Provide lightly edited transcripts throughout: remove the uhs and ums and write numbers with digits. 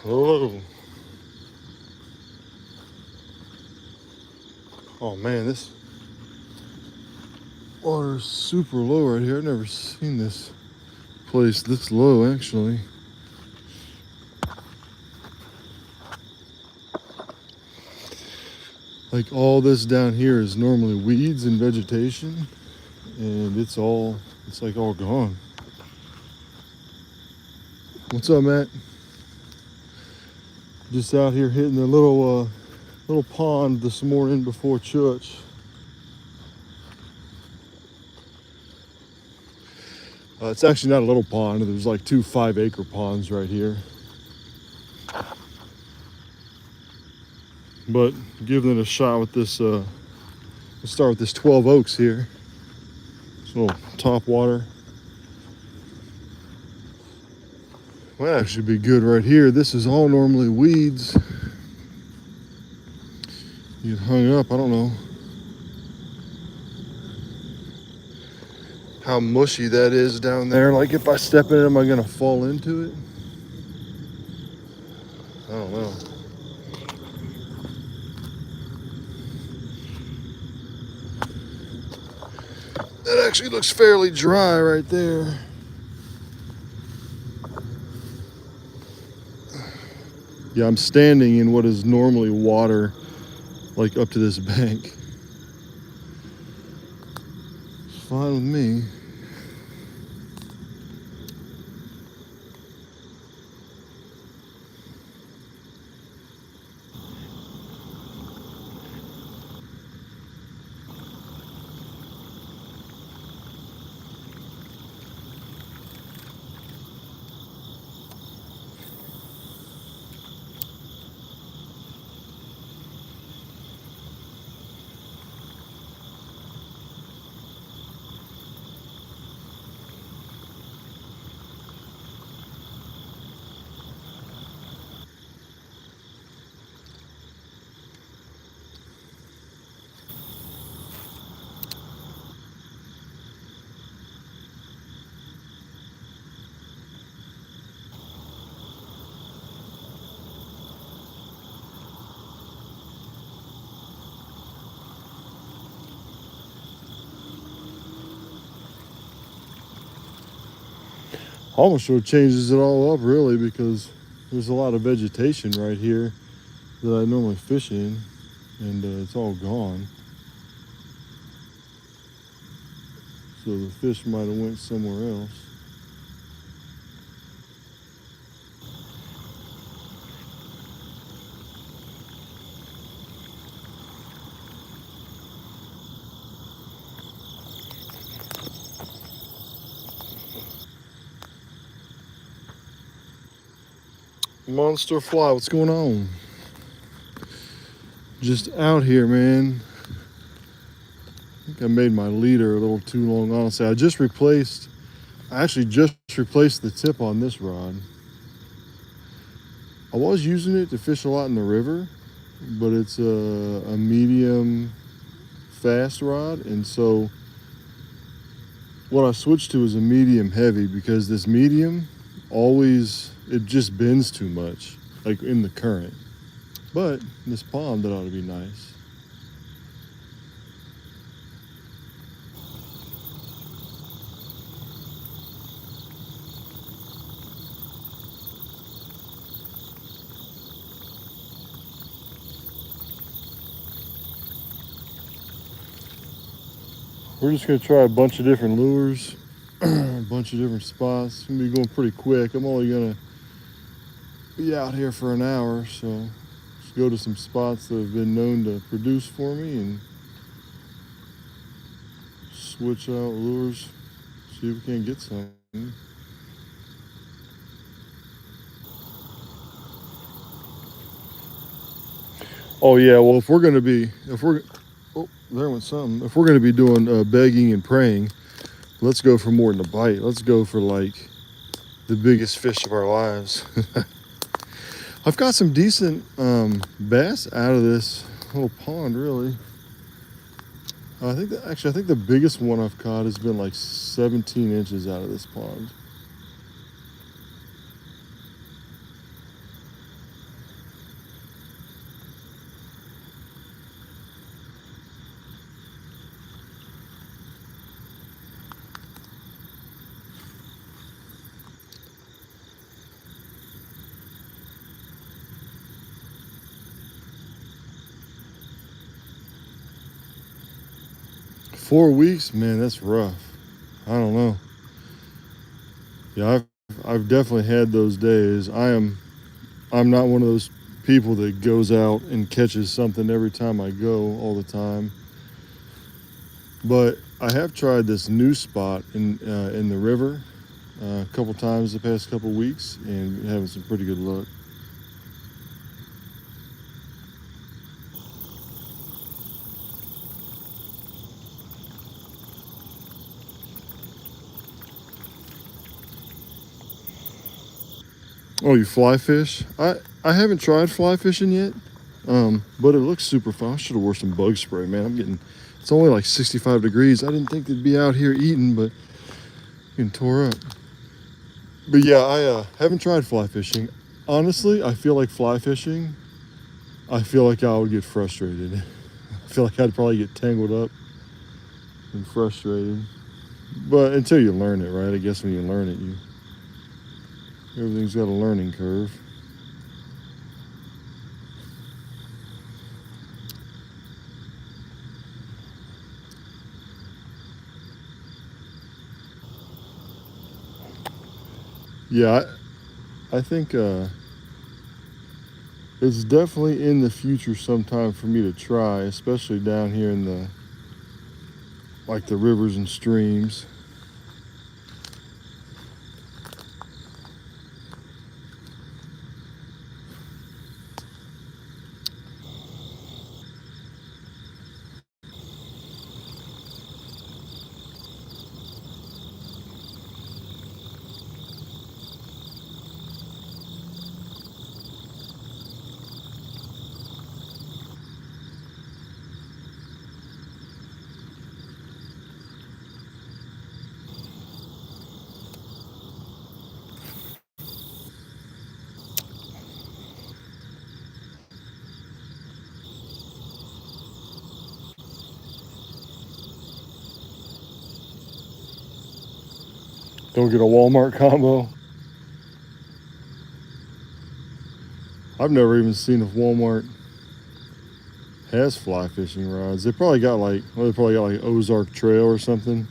Hello. Oh man, this water is super low right here. I've never seen this place this low actually. Like all this down here is normally weeds and vegetation, and it's like all gone. What's up, Matt? Just out here hitting the little pond this morning before church. It's actually not a little pond. There's like 2 5-acre ponds right here. But giving it a shot with this, let's start with this 12 Oaks here. This little Topwater. Might actually be good right here. This is all normally weeds. You get hung up, I don't know how mushy that is down there. Like if I step in it, am I gonna fall into it? I don't know. That actually looks fairly dry right there. Yeah, I'm standing in what is normally water, like up to this bank. It's fine with me. Almost sure changes it all up really, because there's a lot of vegetation right here that I normally fish in, and it's all gone. So the fish might have went somewhere else. Monster fly, what's going on? Just out here, man. I think I made my leader a little too long, honestly. I actually just replaced the tip on this rod. I was using it to fish a lot in the river, but it's a medium fast rod, and so what I switched to is a medium heavy, because this medium it just bends too much, like in the current. But this pond, that ought to be nice. We're just gonna try a bunch of different lures, a bunch of different spots. It's gonna be going pretty quick. I'm only gonna be out here for an hour, so just go to some spots that have been known to produce for me and switch out lures, see if we can't get some. Oh yeah, well if we're gonna be, oh, there went something. If we're gonna be doing begging and praying, let's go for more than a bite. Let's go for like the biggest fish of our lives. I've got some decent bass out of this little pond, really. I think the biggest one I've caught has been like 17 inches out of this pond. Four weeks, man, that's rough. I don't know. Yeah, I've definitely had those days. I'm not one of those people that goes out and catches something every time I go all the time. But I have tried this new spot in the river a couple times the past couple weeks and having some pretty good luck. Oh, you fly fish? I haven't tried fly fishing yet, but it looks super fun. I should have wore some bug spray, man. It's only like 65 degrees. I didn't think they'd be out here eating, but getting tore up. But yeah, I haven't tried fly fishing. Honestly, I feel like fly fishing, I feel like I would get frustrated. I feel like I'd probably get tangled up and frustrated. But until you learn it, right? I guess when you learn it, everything's got a learning curve. Yeah, I think it's definitely in the future sometime for me to try, especially down here in the rivers and streams. Don't get a Walmart combo. I've never even seen if Walmart has fly fishing rods. They probably got like Ozark Trail or something.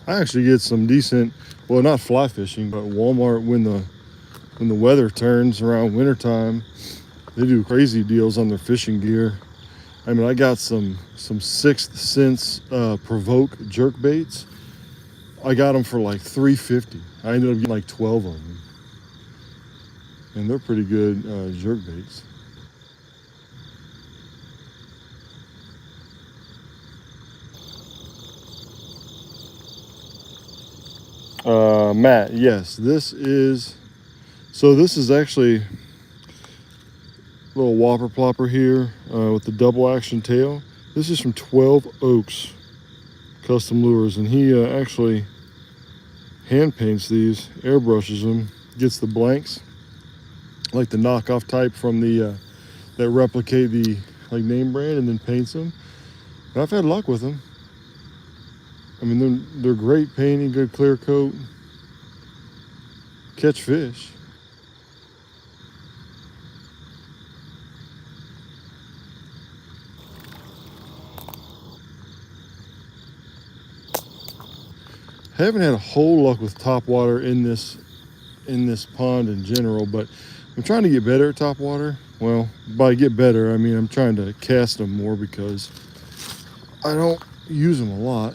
I actually get some decent, well, not fly fishing, but Walmart when the weather turns around wintertime, they do crazy deals on their fishing gear. I mean, I got some Sixth Sense Provoke jerk baits. I got them for like $3.50. I ended up getting like 12 of them, and they're pretty good jerk baits. Matt, yes, this is actually a little Whopper Plopper here with the double action tail. This is from 12 Oaks Custom Lures, and he actually hand paints these, airbrushes them, gets the blanks, like the knockoff type from the that replicate the like name brand, and then paints them. And I've had luck with them. I mean, they're great painting, good clear coat, catch fish. Haven't had a whole luck with topwater in this pond in general, but I'm trying to get better at topwater. Well, by get better, I mean I'm trying to cast them more because I don't use them a lot,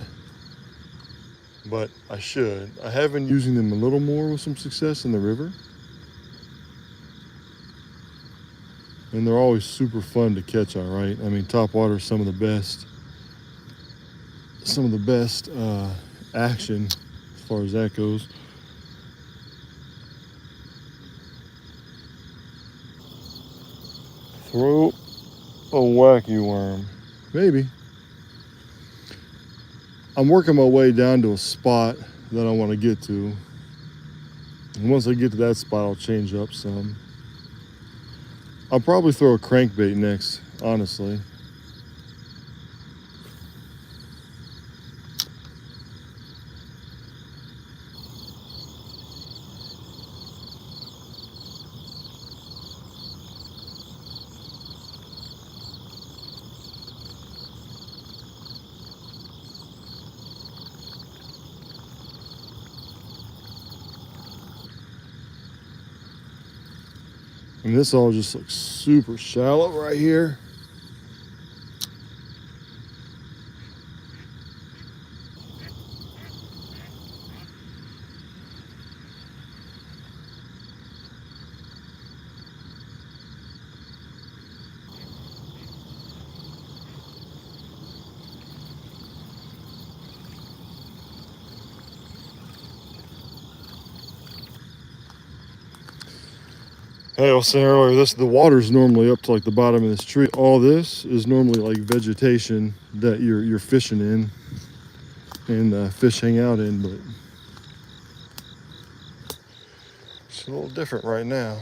but I should. I have been using them a little more with some success in the river. And they're always super fun to catch, all right? I mean, topwater is some of the best action as far as that goes. Throw a wacky worm. Maybe. I'm working my way down to a spot that I want to get to. And once I get to that spot, I'll change up some. I'll probably throw a crankbait next, honestly. And this all just looks super shallow right here. Hey, I was saying earlier, the water's normally up to like the bottom of this tree. All this is normally like vegetation that you're fishing in and fish hang out in, but it's a little different right now.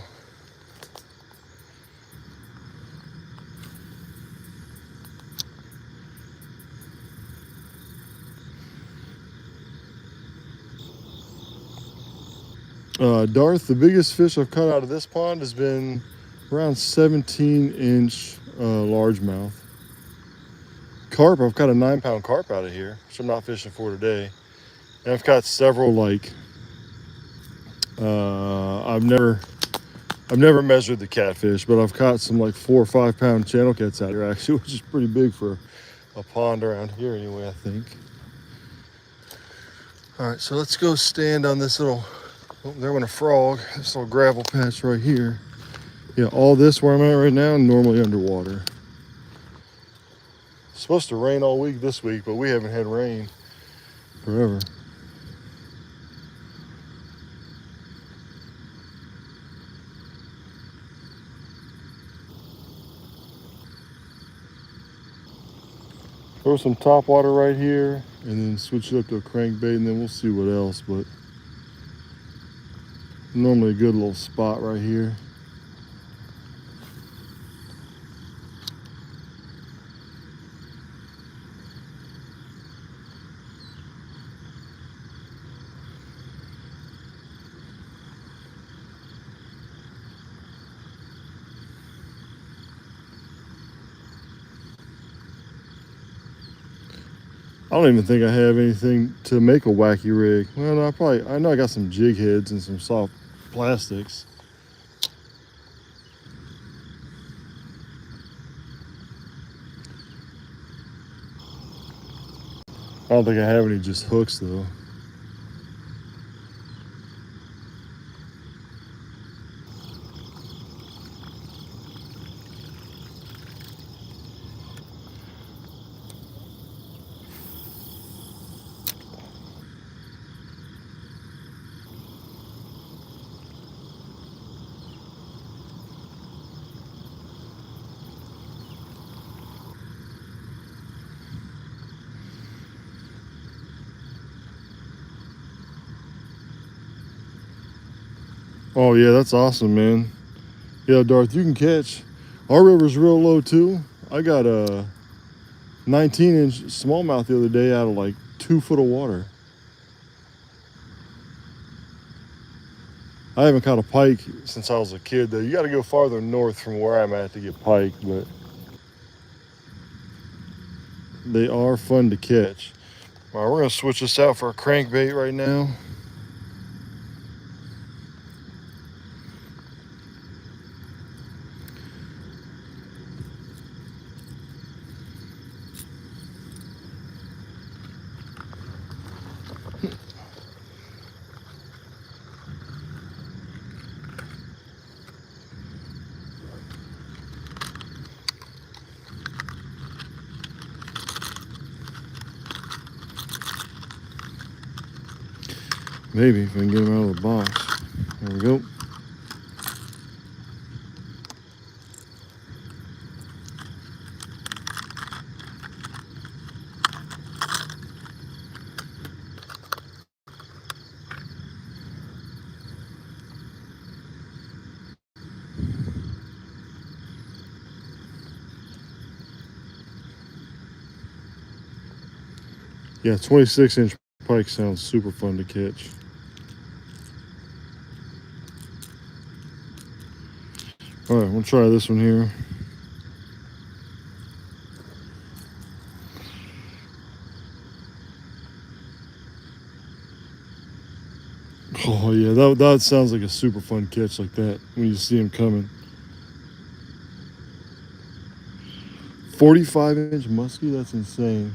Darth, the biggest fish I've caught out of this pond has been around 17-inch largemouth. Carp, I've caught a 9-pound carp out of here, which I'm not fishing for today. And I've caught several like, I've never measured the catfish, but I've caught some like 4 or 5 pound channel cats out here actually, which is pretty big for a pond around here anyway, I think. All right, so let's go stand on this little, oh, there went a frog, this little gravel patch right here. Yeah, all this where I'm at right now, normally underwater. It's supposed to rain all week this week, but we haven't had rain forever. Throw some topwater right here and then switch it up to a crankbait, and then we'll see what else, but normally a good little spot right here. I don't even think I have anything to make a wacky rig. Well, no, I know I got some jig heads and some soft plastics. I don't think I have any just hooks though. Oh yeah, that's awesome, man. Yeah, Darth, you can catch. Our river's real low too. I got a 19-inch smallmouth the other day out of like 2 foot of water. I haven't caught a pike since I was a kid though. You got to go farther north from where I'm at to get pike, but they are fun to catch. All right, we're gonna switch this out for a crankbait right now. Maybe if I can get them out of the box. There we go. Yeah, 26-inch pike sounds super fun to catch. All right, we'll try this one here. Oh yeah, that sounds like a super fun catch like that when you see him coming. 45-inch muskie, that's insane.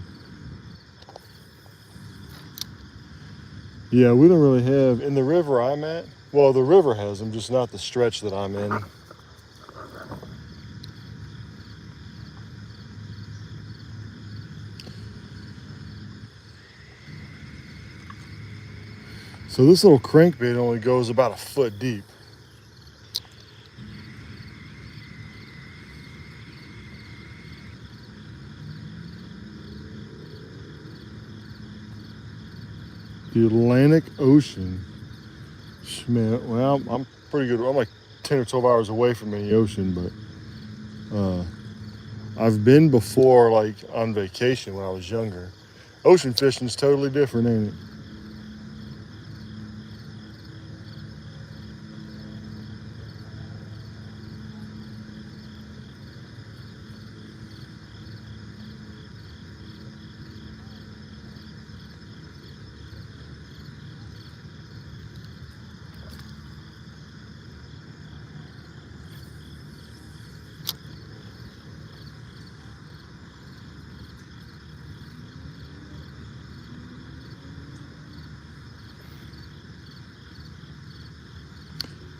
Yeah, we don't really have, in the river I'm at, well, the river has them, just not the stretch that I'm in. So this little crankbait only goes about a foot deep. The Atlantic Ocean. Man, well, I'm pretty good. I'm like 10 or 12 hours away from any ocean, but I've been before, like on vacation when I was younger. Ocean fishing is totally different, ain't it?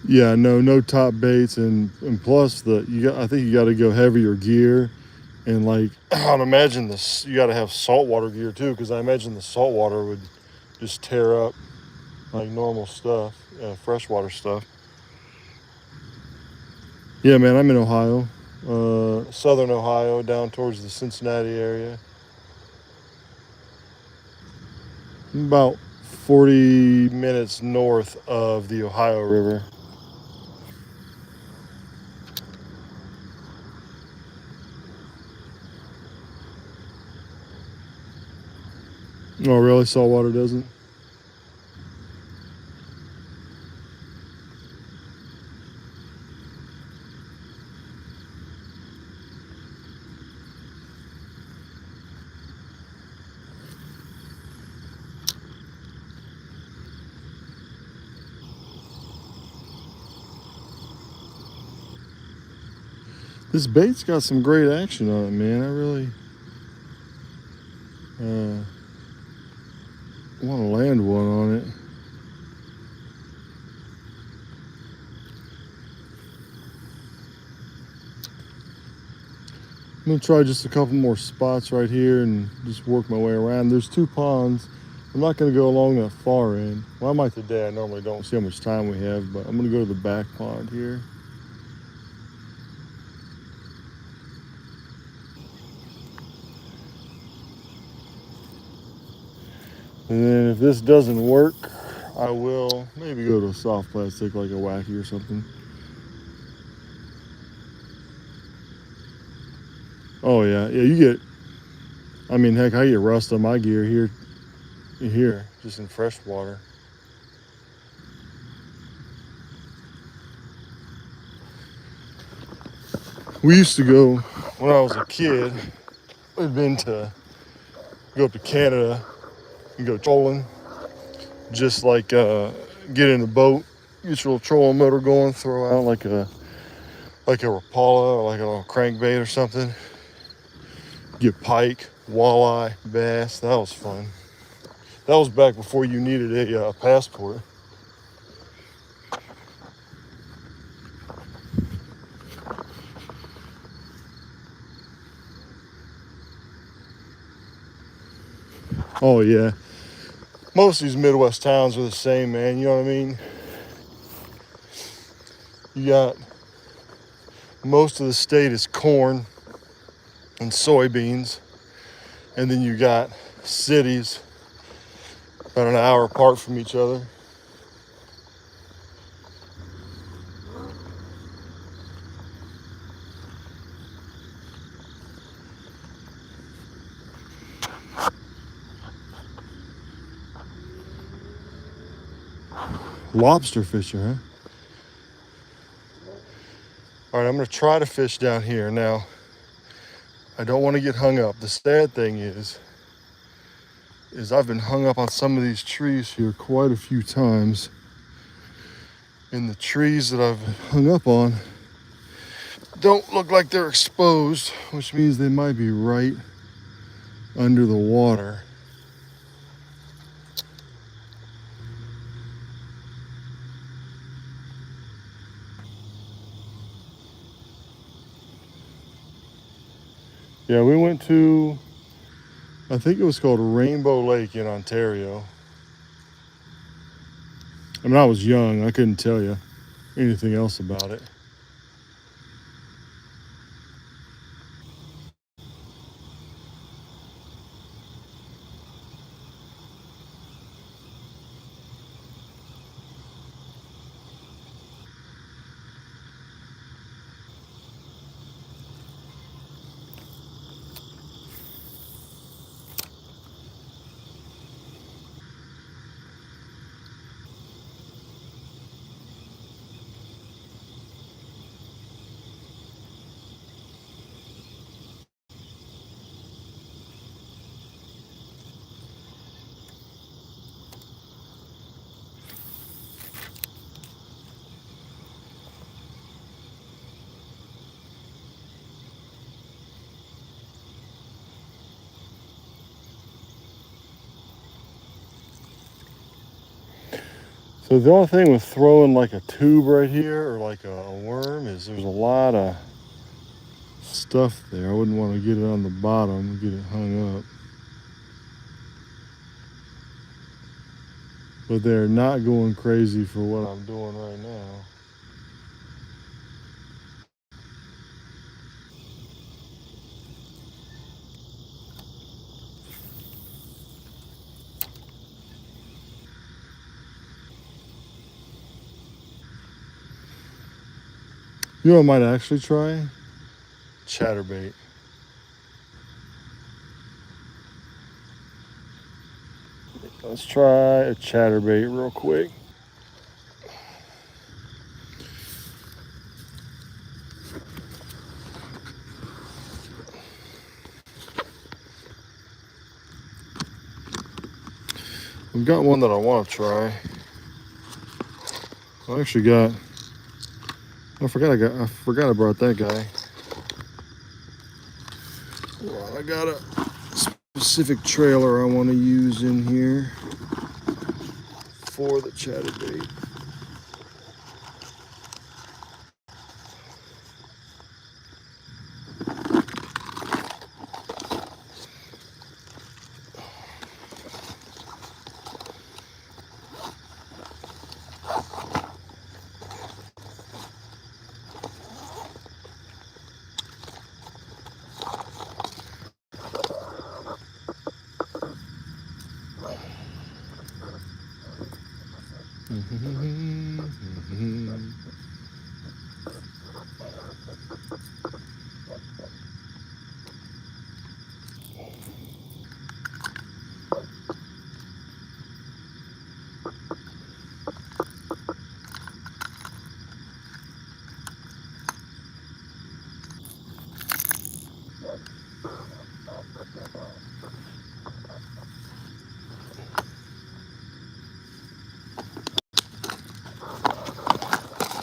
Yeah, no top baits, and plus I think you got to go heavier gear, and like I'd imagine this you got to have saltwater gear too, because I imagine the saltwater would just tear up like normal stuff, freshwater stuff. Yeah, man, I'm in Ohio, southern Ohio, down towards the Cincinnati area. About 40 minutes north of the Ohio River. Oh, really? Saltwater doesn't? This bait's got some great action on it, man. I really want to land one on it. I'm gonna try just a couple more spots right here and just work my way around. There's 2 ponds. I'm not gonna go along that far end. Well, I might today. I normally don't see how much time we have, but I'm gonna go to the back pond here. And then if this doesn't work, I will maybe go to a soft plastic like a Wacky or something. Oh yeah, yeah, you get, I mean, heck, I get rust on my gear here, just in fresh water. We used to go, when I was a kid, we'd been to go up to Canada and go trolling, just like get in a boat, get your little trolling motor going, throw out like a Rapala or like a little crankbait or something. Get pike, walleye, bass. That was fun. That was back before you needed a passport. Oh yeah, most of these Midwest towns are the same, man. You know what I mean? You got most of the state is corn and soybeans, and then you got cities about an hour apart from each other. Lobster fishing, huh? All right, I'm gonna try to fish down here. Now, I don't want to get hung up. The sad thing is I've been hung up on some of these trees here quite a few times. And the trees that I've hung up on don't look like they're exposed, which means they might be right under the water. Yeah, we went to, I think it was called Rainbow Lake in Ontario. I mean, I was young, I couldn't tell you anything else about it. So the only thing with throwing like a tube right here or like a worm is there's a lot of stuff there. I wouldn't want to get it on the bottom and get it hung up. But they're not going crazy for what I'm doing right now. You know what I might actually try? Chatterbait. Let's try a chatterbait real quick. I've got one that I want to try. I actually got, I forgot I brought that guy. Well, I got a specific trailer I want to use in here for the chatterbait.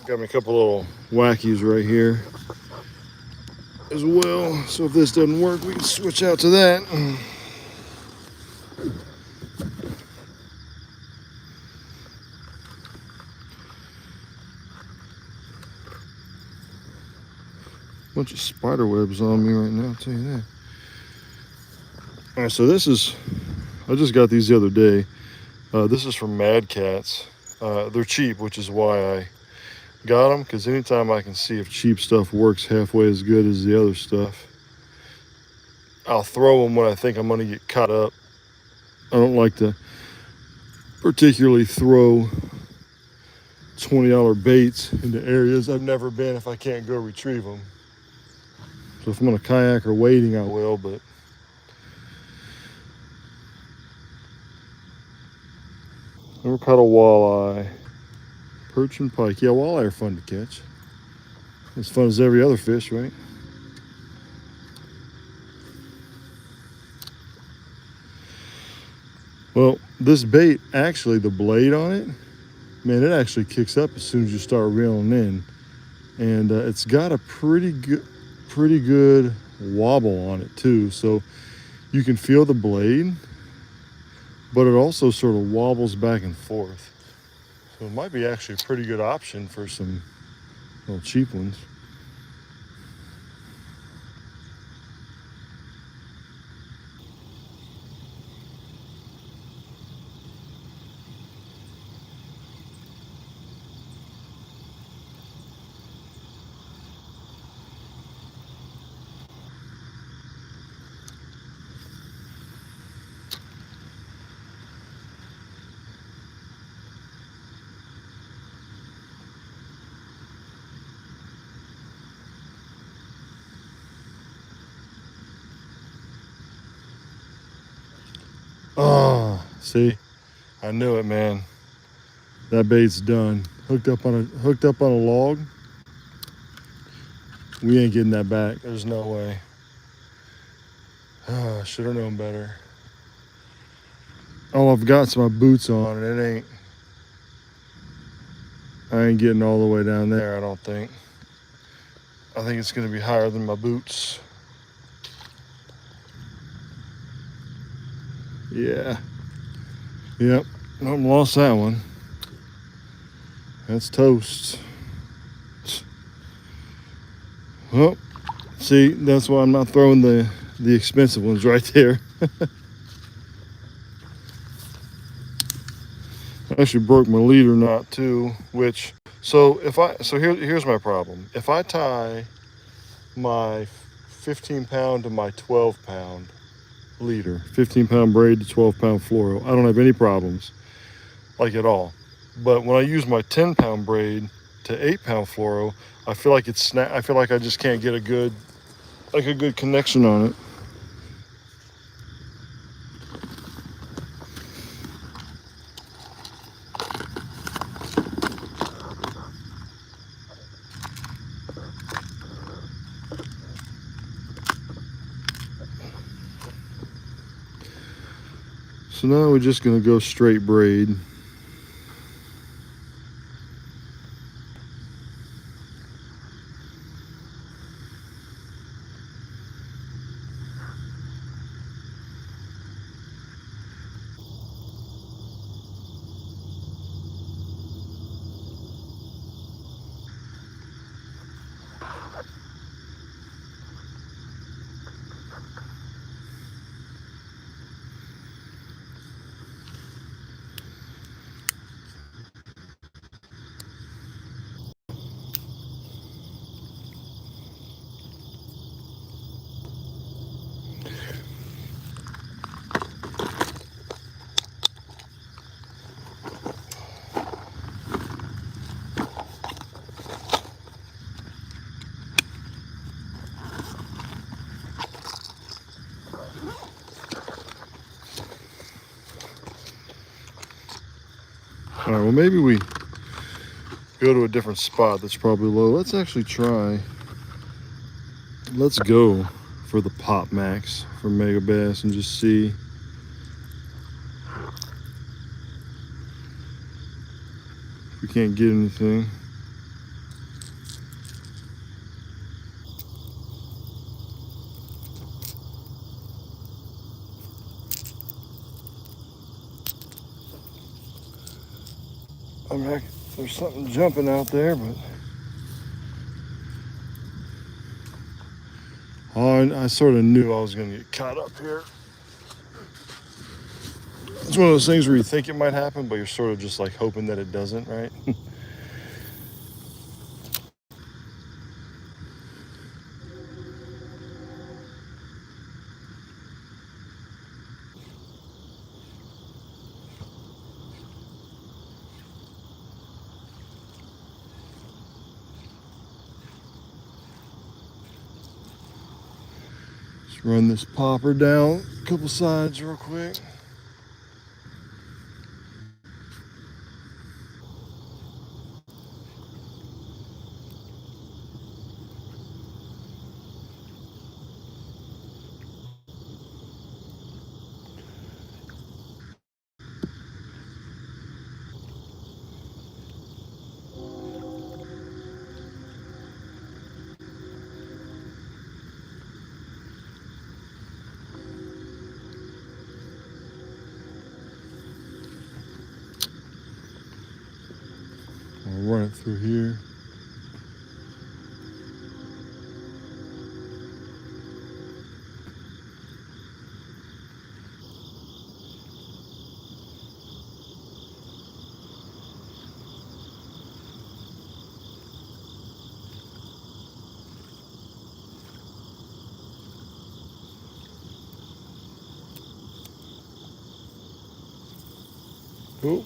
Got me a couple little wackies right here as well. So if this doesn't work, we can switch out to that. Bunch of spider webs on me right now, I'll tell you that. All right, so this is, I just got these the other day. This is from Mad Cats. They're cheap, which is why I got them, because anytime I can see if cheap stuff works halfway as good as the other stuff, I'll throw them when I think I'm going to get caught up. I don't like to particularly throw $20 baits into areas I've never been if I can't go retrieve them. So if I'm on a kayak or wading, I will, but never caught a walleye. Perch and pike. Yeah, walleye are fun to catch. As fun as every other fish, right? Well, this bait, actually, the blade on it, man, it actually kicks up as soon as you start reeling in. And it's got a pretty good wobble on it too. So you can feel the blade, but it also sort of wobbles back and forth. So it might be actually a pretty good option for some little cheap ones. Oh, see, I knew it, man. That bait's done. Hooked up on a log. We ain't getting that back. There's no way. I should have known better. All I've got is my boots on, and I ain't getting all the way down there, I don't think. I think it's gonna be higher than my boots. Yeah. Yep. Nope, lost that one. That's toast. Well, see, that's why I'm not throwing the expensive ones right there. I actually broke my leader knot too, which, so here's my problem. If I tie my 15 pound to my 12 pound leader, 15 pound braid to 12 pound fluoro, I don't have any problems, like at all. But when I use my 10 pound braid to 8 pound fluoro, I feel like I feel like I just can't get a good connection on it. So now we're just gonna go straight braid. All right, well, maybe we go to a different spot that's probably low. Let's actually try. Let's go for the Pop Max for Mega Bass and just see. If we can't get anything. I mean, there's something jumping out there, but I sort of knew I was going to get caught up here. It's one of those things where you think it might happen, but you're sort of just like hoping that it doesn't, right? Let's run this popper down a couple sides real quick. I'll run it through here. Oh.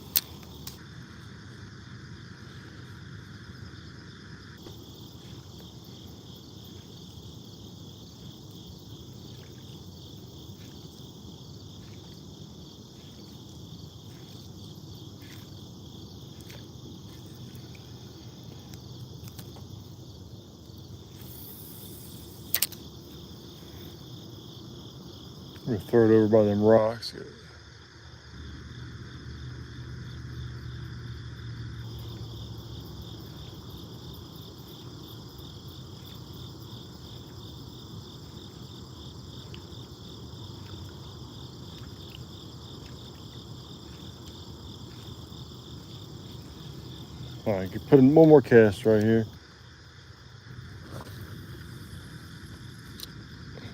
I'm gonna throw it over by them rocks. All right, put in one more cast right here.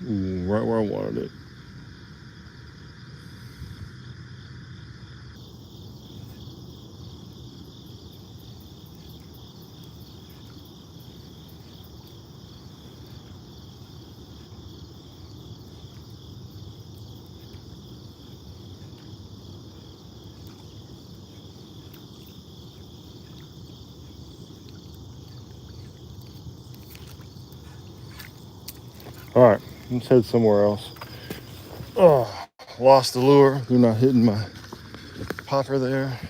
Ooh, right where I wanted it. All right, let's head somewhere else. Oh, lost the lure. They're not hitting my popper there.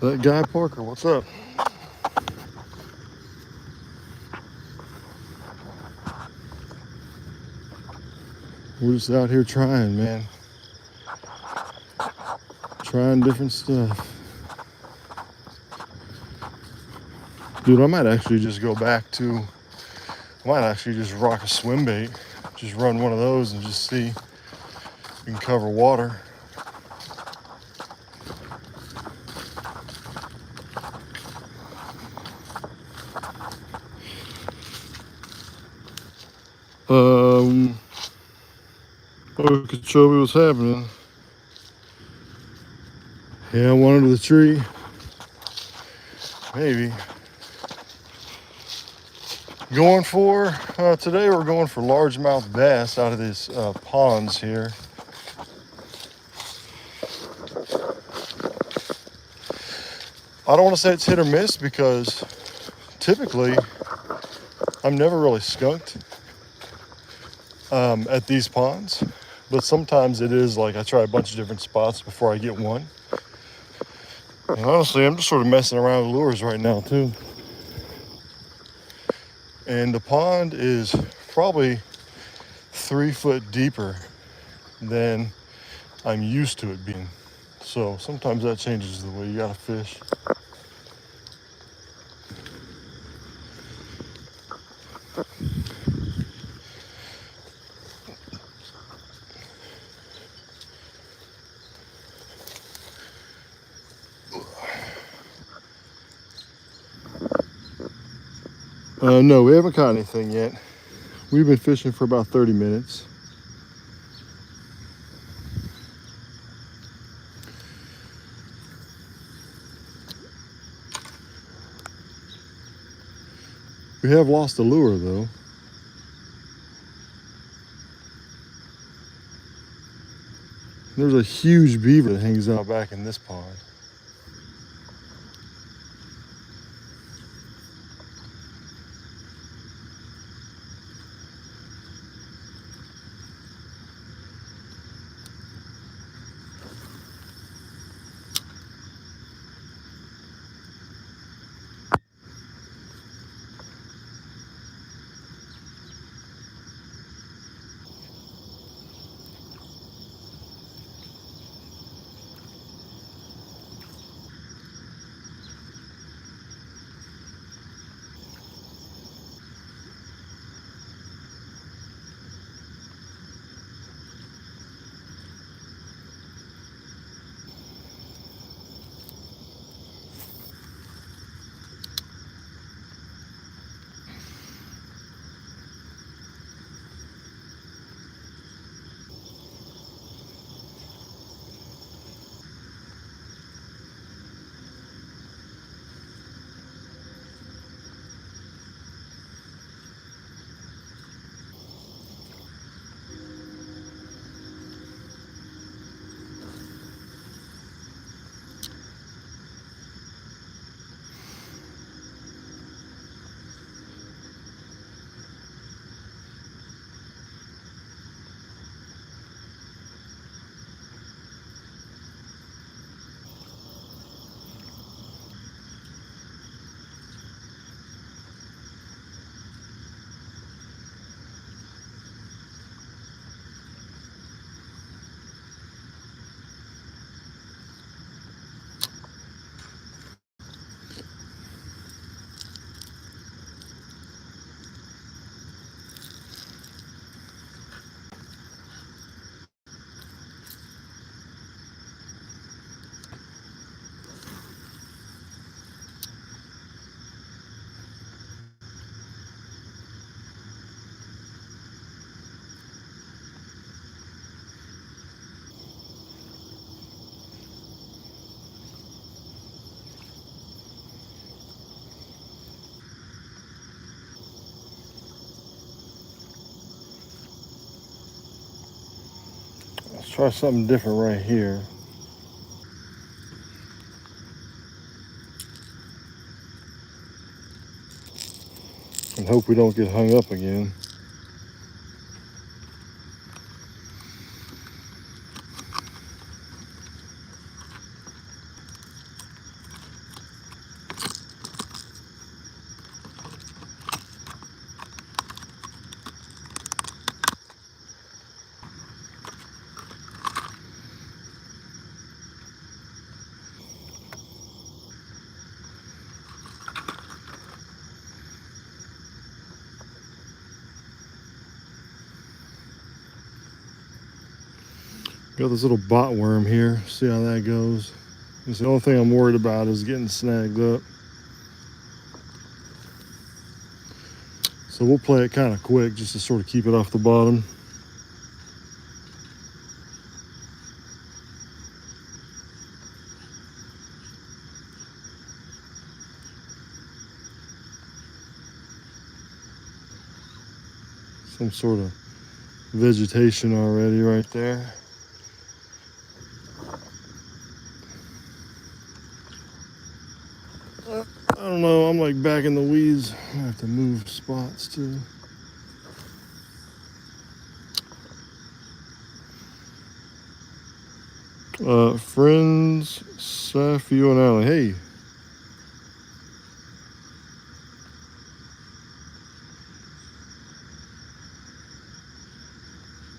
That guy Parker, what's up? We're just out here trying, man. Trying different stuff. Dude, I might actually just go back to, I might actually just rock a Swimbait. Just run one of those and just see if we can cover water. Okeechobee, what's happening? Yeah, one under the tree. Maybe. Going for, today we're going for largemouth bass out of these ponds here. I don't want to say it's hit or miss because typically I'm never really skunked at these ponds, but sometimes it is like I try a bunch of different spots before I get one. And honestly, I'm just sort of messing around with lures right now too. And the pond is probably 3 foot deeper than I'm used to it being. So sometimes that changes the way you gotta fish. No, we haven't caught anything yet. We've been fishing for about 30 minutes. We have lost a lure though. There's a huge beaver that hangs out back in this pond. Let's try something different right here. And hope we don't get hung up again. Got this little bot worm here. See how that goes. It's the only thing I'm worried about is getting snagged up. So we'll play it kind of quick just to sort of keep it off the bottom. Some sort of vegetation already right there. I don't know, I'm like back in the weeds. I have to move spots too. Friends, Safio and Allen. Hey.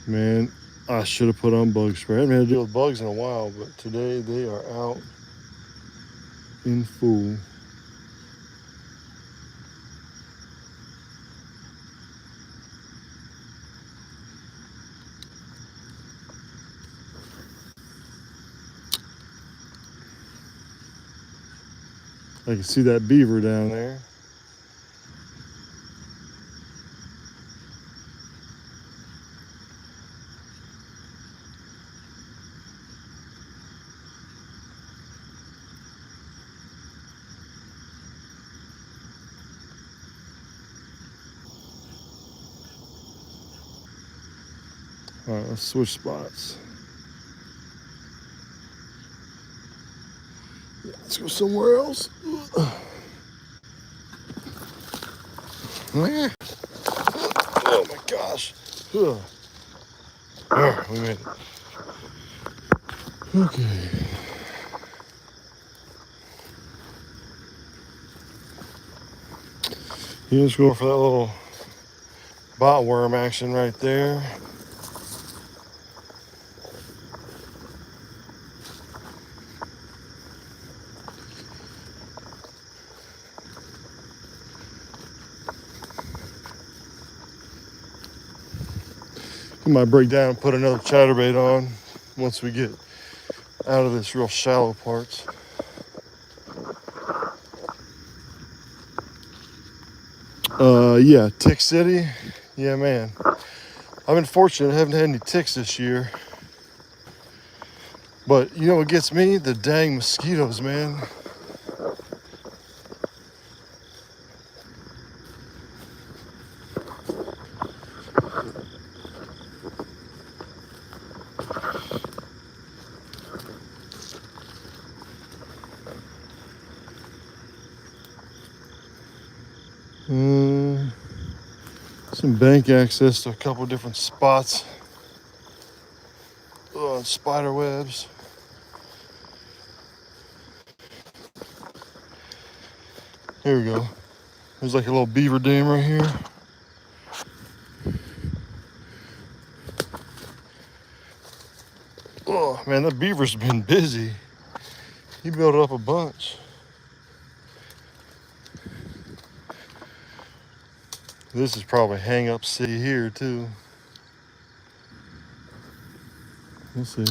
Man, I should have put on bug spray. I haven't had to deal with bugs in a while, but today they are out in full. I can see that beaver down there. All right, let's switch spots. Let's go somewhere else. Oh my gosh. We made it. Okay. You just go for that little bot worm action right there. We might break down and put another chatterbait on once we get out of this real shallow parts. Yeah, Tick City. Yeah, man. I've been fortunate. I haven't had any ticks this year. But you know what gets me? The dang mosquitoes, man. Some bank access to a couple different spots. Spider webs. Here we go. There's like a little beaver dam right here. Oh man, that beaver's been busy. He built up a bunch. This is probably Hangup City here too. We'll see.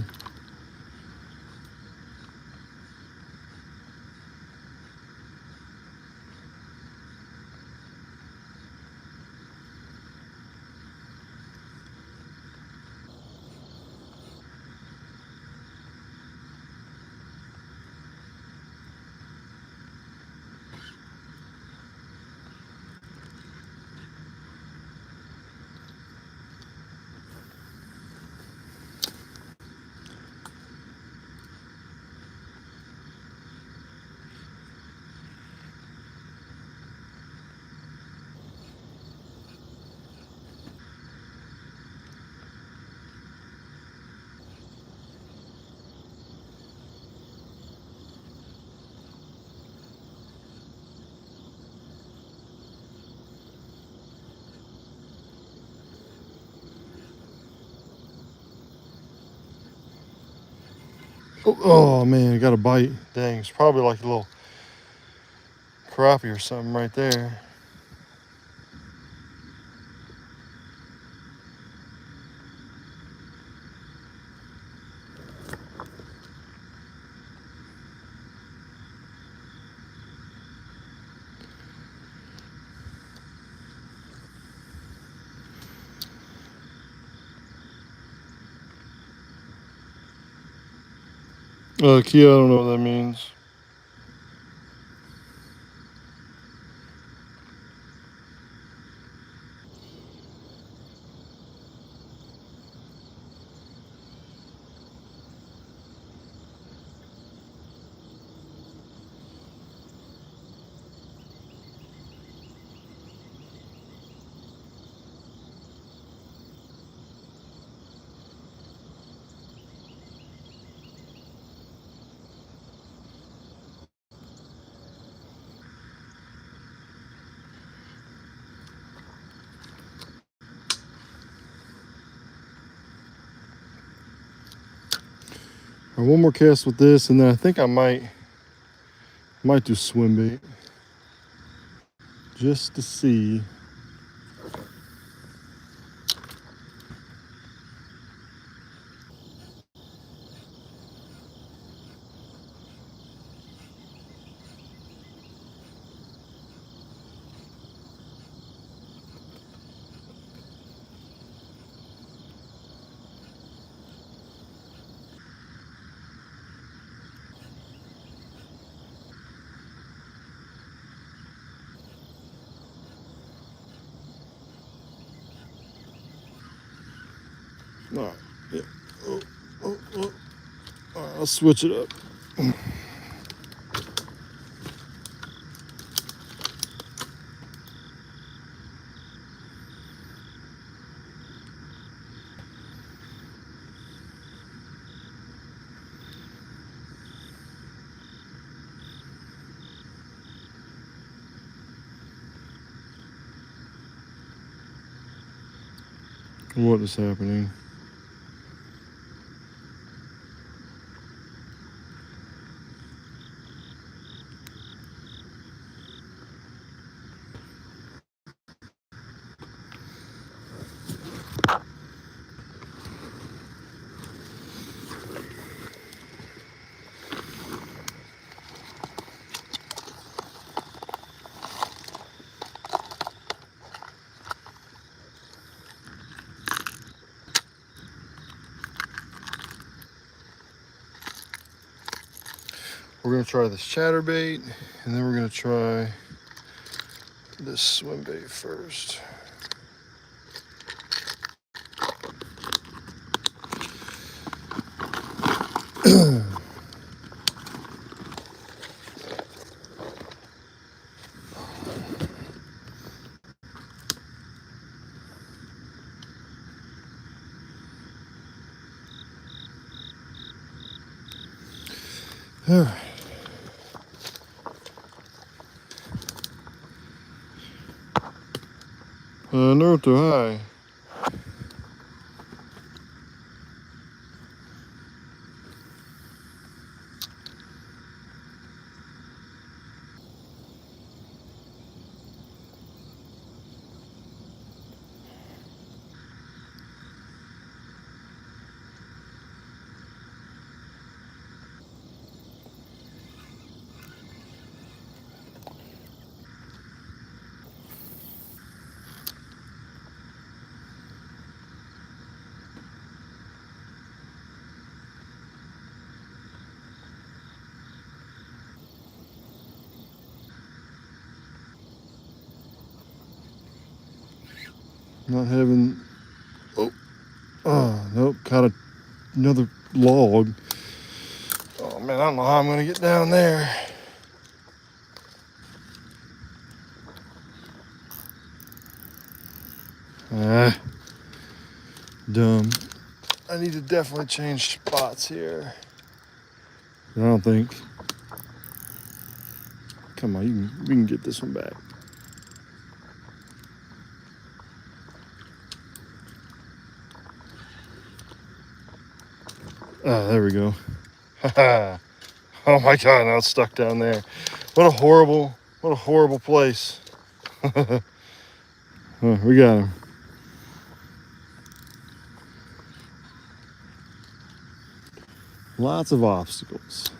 Oh man, I got a bite. Dang, it's probably like a little crappie or something right there. Kia, I don't know what that means. All right, one more cast with this, and then I think I might do Swimbait just to see. All right, yeah. Oh. All right, I'll switch it up. What is happening? We're gonna try this Chatterbait, and then we're gonna try this Swimbait first. All right. No too high. Not having. Oh, nope. Caught another log. Oh man, I don't know how I'm gonna get down there. Dumb. I need to definitely change spots here. I don't think. Come on, we can get this one back. Ah, there we go. Oh my God, now it's stuck down there. What a horrible place. We got him. Lots of obstacles.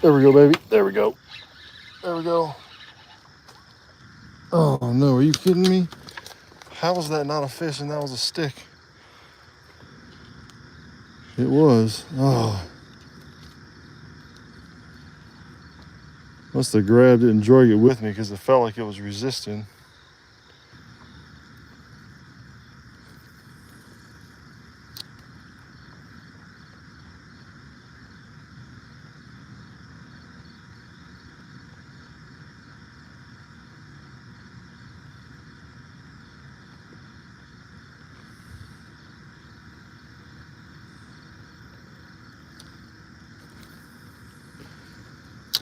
There we go, baby. There we go. There we go. Oh no, are you kidding me? How was that not a fish and that was a stick? It was. Oh. Must have grabbed it and dragged it with me because it felt like it was resisting.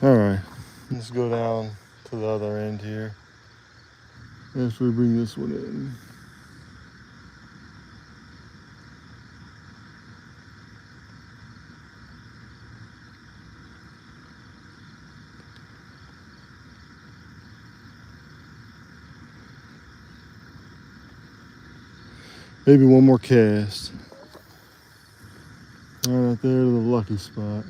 All right, let's go down to the other end here after we bring this one in. Maybe one more cast. Right out there to the lucky spot.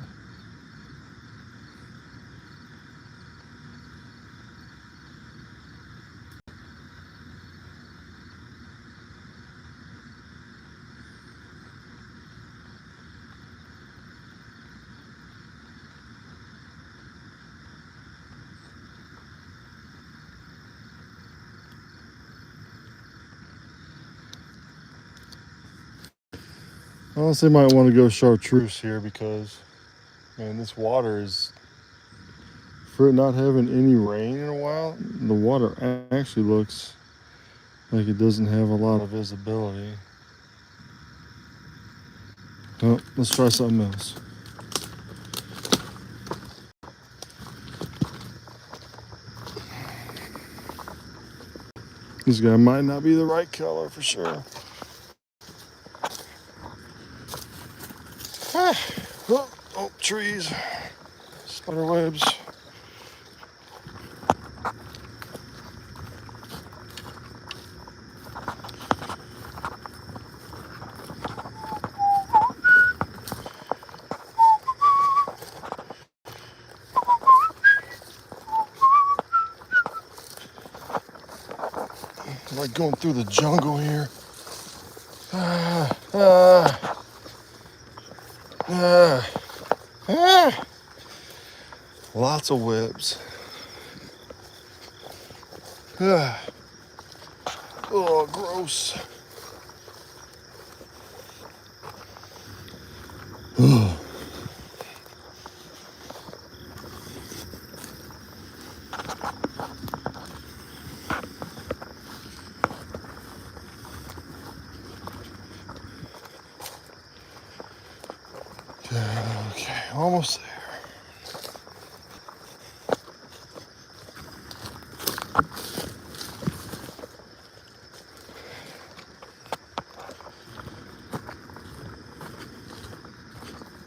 I honestly might want to go chartreuse here because, man, this water is, for it not having any rain in a while, the water actually looks like it doesn't have a lot of visibility. Oh, let's try something else. This guy might not be the right color for sure. Oh, trees, spider webs. Like going through the jungle here. Lots of webs. Oh, gross. Okay, almost there.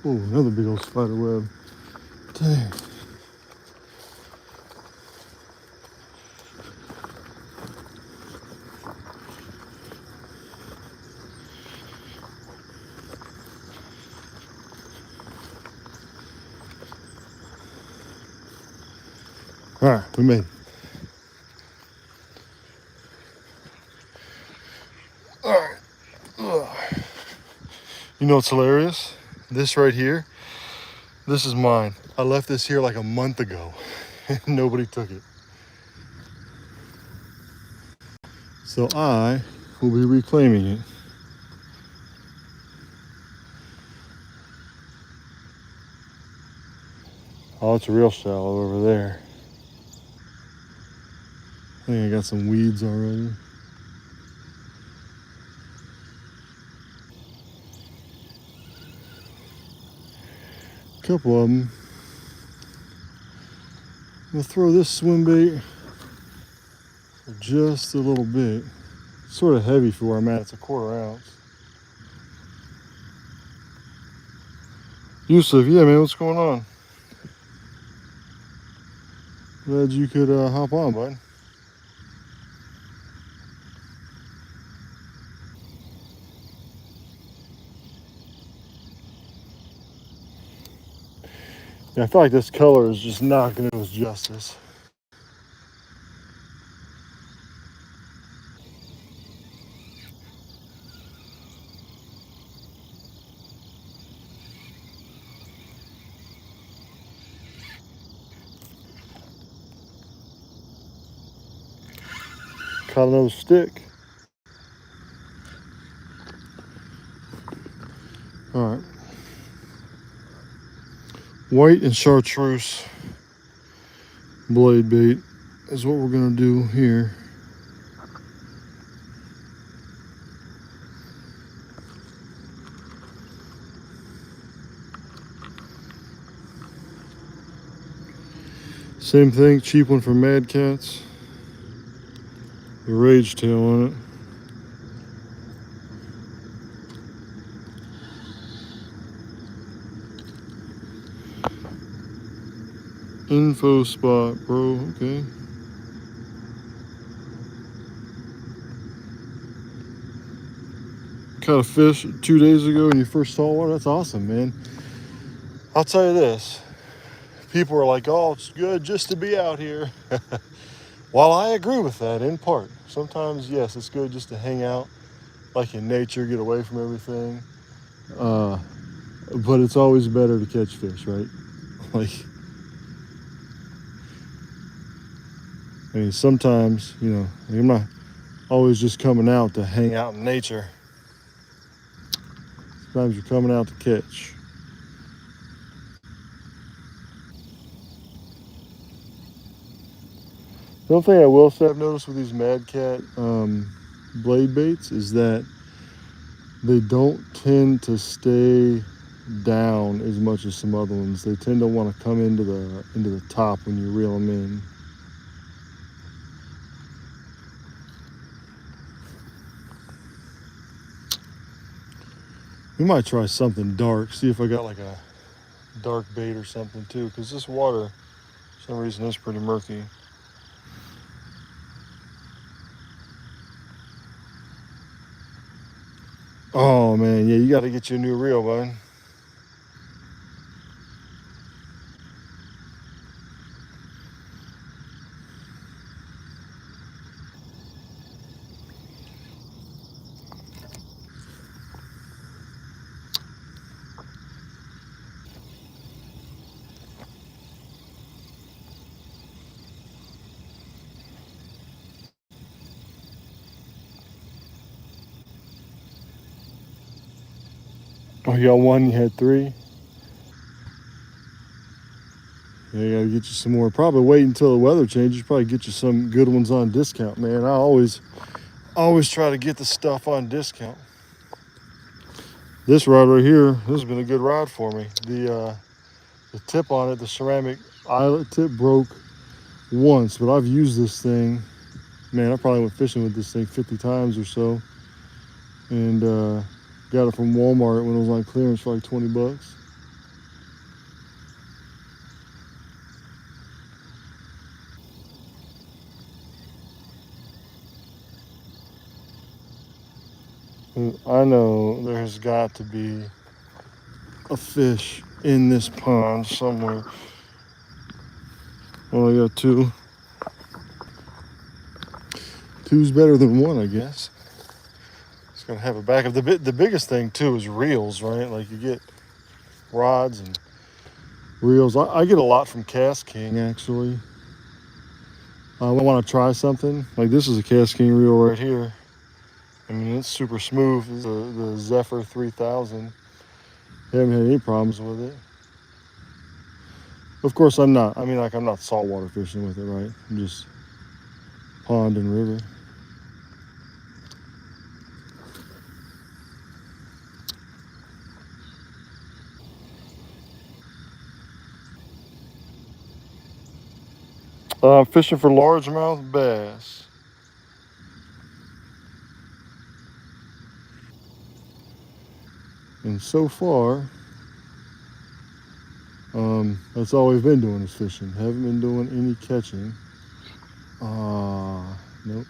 Oh, another big old spider web. Dang. All right, we made it. All right. Ugh. You know what's hilarious? This right here, this is mine. I left this here like a month ago and nobody took it. So I will be reclaiming it. Oh, it's real shallow over there. I think I got some weeds already. A couple of them. I'm gonna throw this swim bait for just a little bit. It's sort of heavy for where I'm at. It's a 1/4 ounce. Yusuf, yeah, man, what's going on? Glad you could hop on, bud. Yeah, I feel like this color is just not gonna do us justice. Caught another stick. All right. White and chartreuse blade bait is what we're gonna do here. Same thing, cheap one from Mad Cats. The rage tail on it. Info spot, bro. Okay. Caught a fish 2 days ago in your first saltwater. That's awesome, man. I'll tell you this. People are like, oh, it's good just to be out here. While I agree with that in part. Sometimes, yes, it's good just to hang out, like in nature, get away from everything. But it's always better to catch fish, right? Like, I mean, sometimes, you know, I'm not always just coming out to hang out in nature. Sometimes you're coming out to catch. The only thing I will say I've noticed with these Mad Cat blade baits is that they don't tend to stay down as much as some other ones. They tend to want to come into the top when you reel them in. We might try something dark, see if I got like a dark bait or something too, because this water, for some reason, is pretty murky. Oh man, yeah, you got to get you a new reel, bud. Oh, you got one, you had three. Yeah, you gotta get you some more. Probably wait until the weather changes. Probably get you some good ones on discount, man. I always try to get the stuff on discount. This rod right here, this has been a good rod for me. The tip on it, the ceramic eyelet tip broke once, but I've used this thing. Man, I probably went fishing with this thing 50 times or so, and got it from Walmart when it was on clearance for like 20 bucks. And I know there's got to be a fish in this pond somewhere. Well, I got two. Two's better than one, I guess. It's gonna have a backup. The biggest thing too is reels, right? Like you get rods and reels. I get a lot from KastKing actually. I want to try something. Like this is a KastKing reel right here. I mean, it's super smooth. It's the Zephyr 3000. Haven't had any problems with it. Of course, I'm not. I mean, like I'm not saltwater fishing with it, right? I'm just pond and river. Fishing for largemouth bass. And so far, that's all we've been doing is fishing. Haven't been doing any catching. Nope.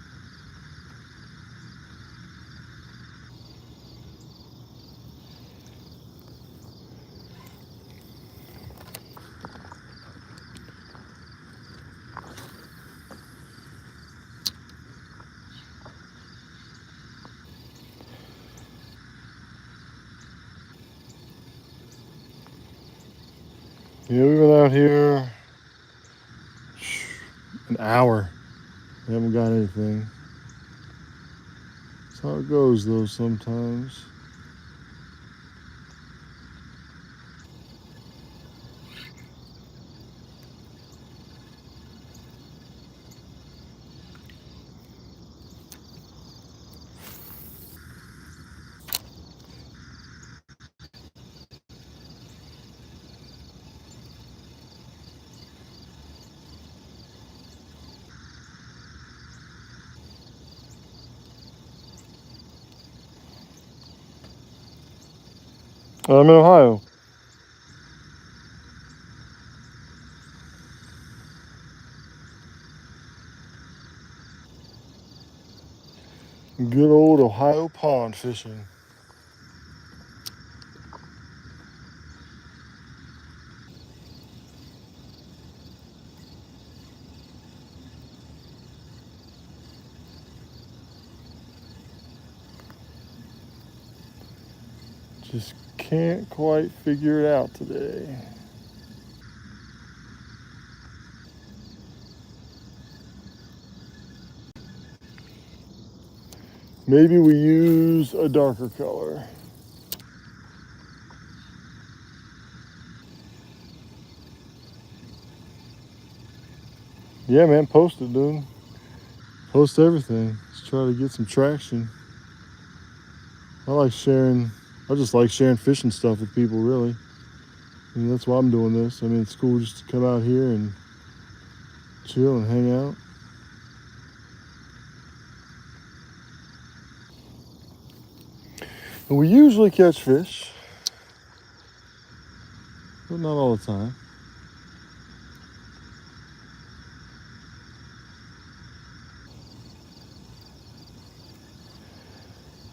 Yeah, we've been out here an hour. We haven't got anything. That's how it goes, though, sometimes. I'm in Ohio. Good old Ohio pond fishing. Just can't quite figure it out today. Maybe we use a darker color. Yeah, man, post it, dude. Post everything. Let's try to get some traction. I just like sharing fishing stuff with people, really. I mean, that's why I'm doing this. I mean, it's cool just to come out here and chill and hang out. And we usually catch fish, but not all the time.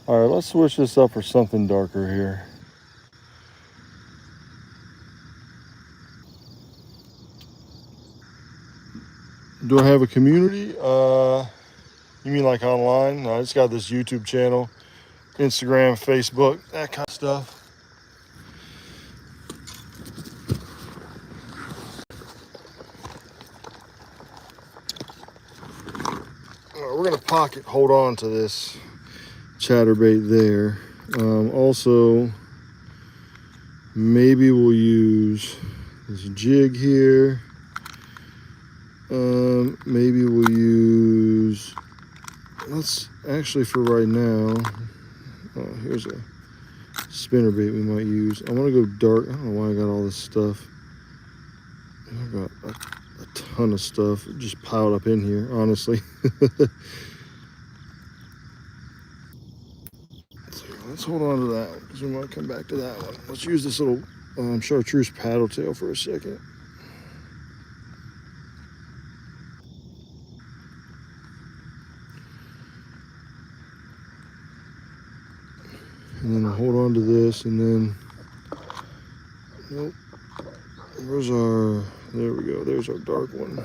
All right, let's switch this up for something darker here. Do I have a community? You mean like online? I just got this YouTube channel, Instagram, Facebook, that kind of stuff. We're gonna hold on to this chatterbait there. Also, maybe we'll use this jig here. Maybe we'll use, let's actually for right now, here's a spinnerbait we might use. I want to go dark. I don't know why I got all this stuff. I got a ton of stuff just piled up in here, honestly. So let's hold on to that one because we might come back to that one. Let's use this little chartreuse paddle tail for a second. And then we'll hold on to this, and then, nope, there we go, there's our dark one.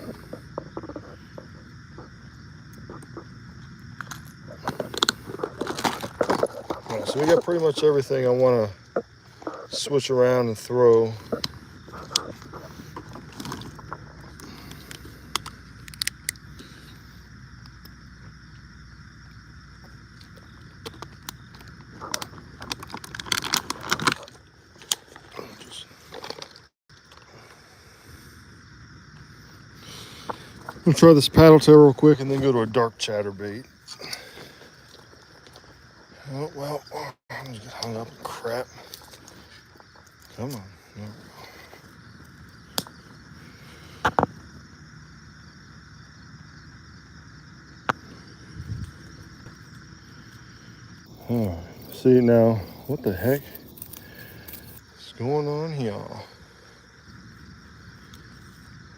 Right, so we got pretty much everything I want to switch around and throw. I'm gonna try this paddle tail real quick and then go to a dark chatterbait. Oh, well, I'm gonna get hung up. Crap. Come on. There we go. All right. See now, what the heck is going on here?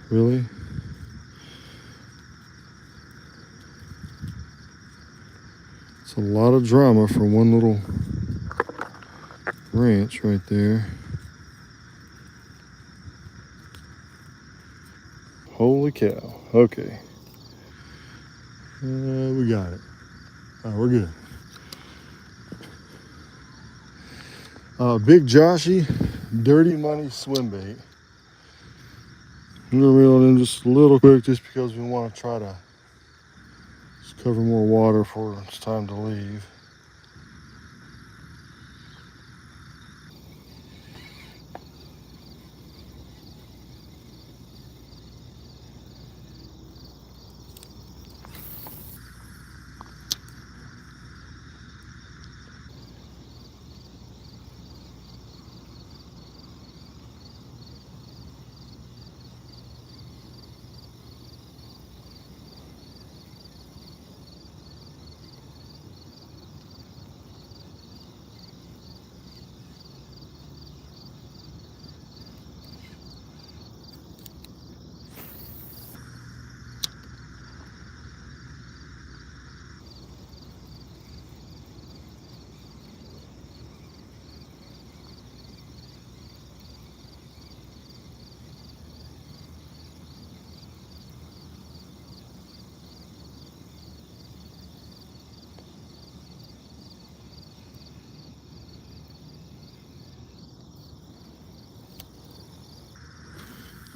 Really? It's a lot of drama for one little branch right there. Holy cow. Okay. We got it. All right, we're good. Big Joshy, Dirty Money Swimbait. I'm gonna reel it in just a little quick just because we want to try to just cover more water before it's time to leave.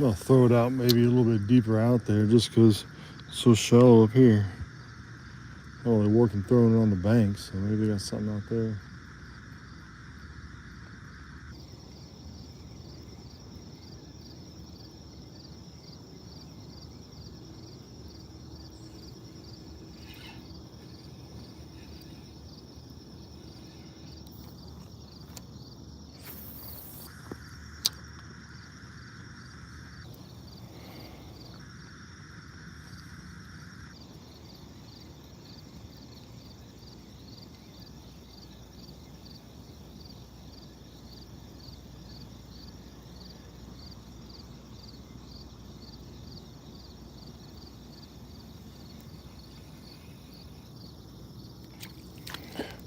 I'll throw it out maybe a little bit deeper out there just because it's so shallow up here. Oh, they're working throwing it on the banks, so maybe they got something out there.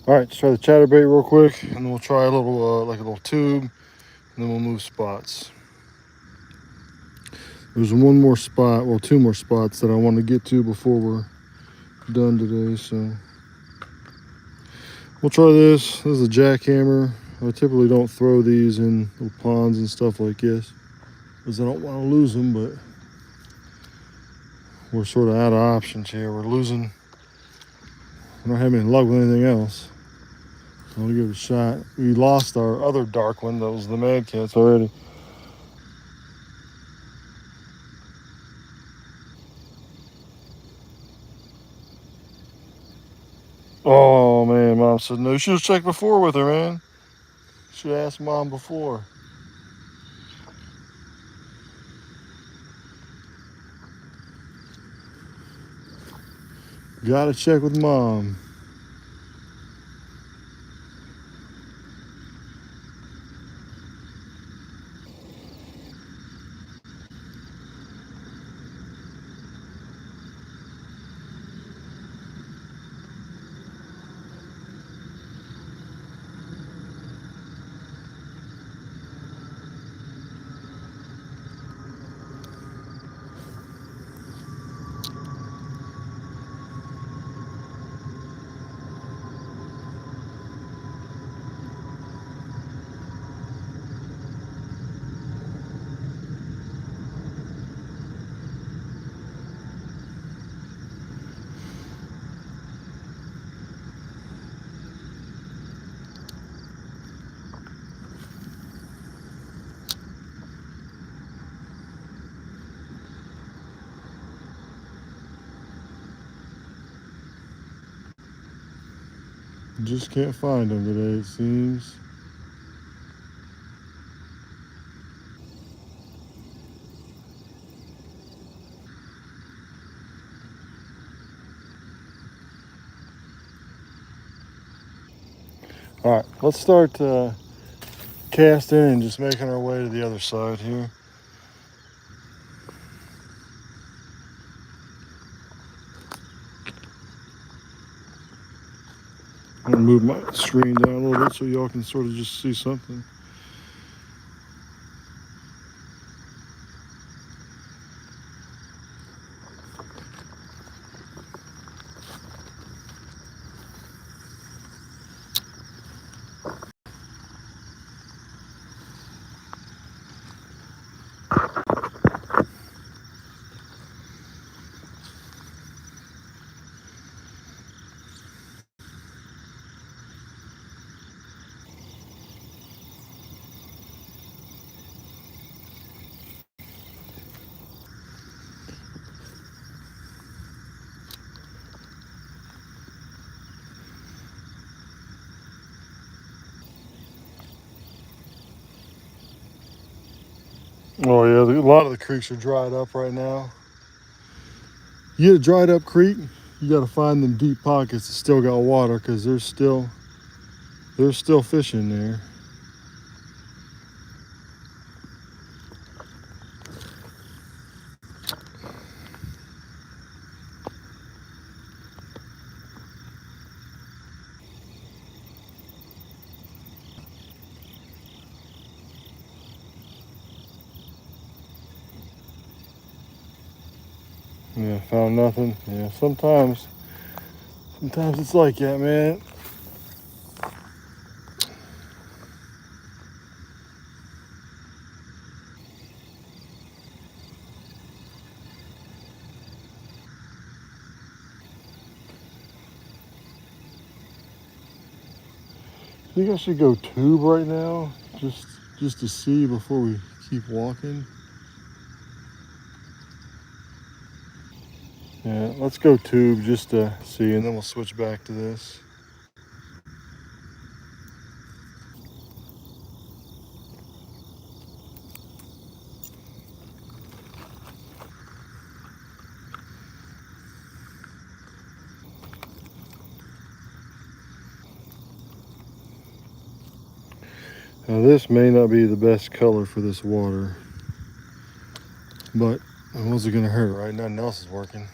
All right, let's try the chatterbait real quick, and then we'll try a little, like a little tube, and then we'll move spots. There's one more spot, well, two more spots that I want to get to before we're done today, so we'll try this. This is a jackhammer. I typically don't throw these in little ponds and stuff like this because I don't want to lose them, but we're sort of out of options here. We're losing, we don't have any luck with anything else. So I'll give it a shot. We lost our other dark one, that was the Mad Cats already. Oh man, Mom said no. You should have checked before with her, man. Should have asked Mom before. Gotta check with Mom. Just can't find them today, it seems. All right, let's start casting and just making our way to the other side here. I'm gonna move my screen down a little bit so y'all can sort of just see something. Oh yeah, a lot of the creeks are dried up right now. You get a dried up creek, you got to find them deep pockets that still got water because there's still fish in there. Yeah, found nothing. Yeah, sometimes it's like that, man. I think I should go tube right now, just to see before we keep walking. Yeah, let's go tube just to see, and then we'll switch back to this. Now this may not be the best color for this water, but what's it gonna hurt, right? Nothing else is working.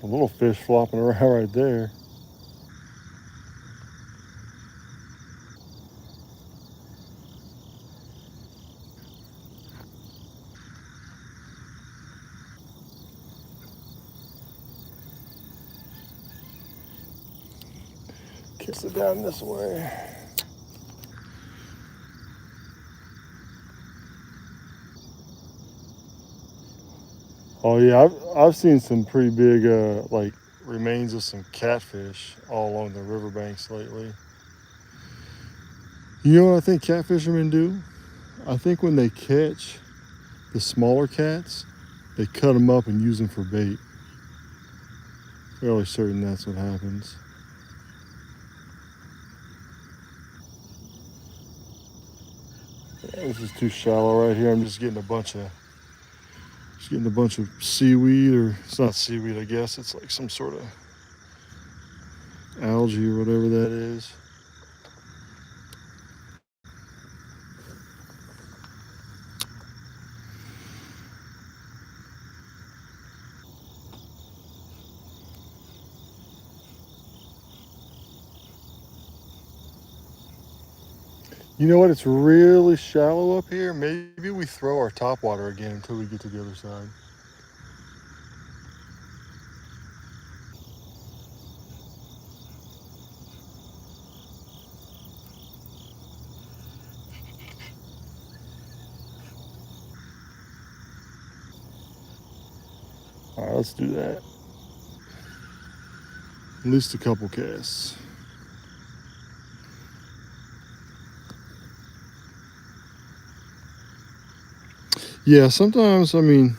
A little fish flopping around right there. Kiss it down this way. Oh yeah, I've seen some pretty big like remains of some catfish all along the riverbanks lately. You know what I think catfishermen do? I think when they catch the smaller cats, they cut them up and use them for bait. Fairly certain that's what happens. Yeah, this is too shallow right here. I'm just getting a bunch of seaweed, or it's not seaweed, I guess. It's like some sort of algae or whatever that is. You know what? It's really shallow up here. Maybe we throw our topwater again until we get to the other side. All right, let's do that. At least a couple casts. Yeah, sometimes, I mean,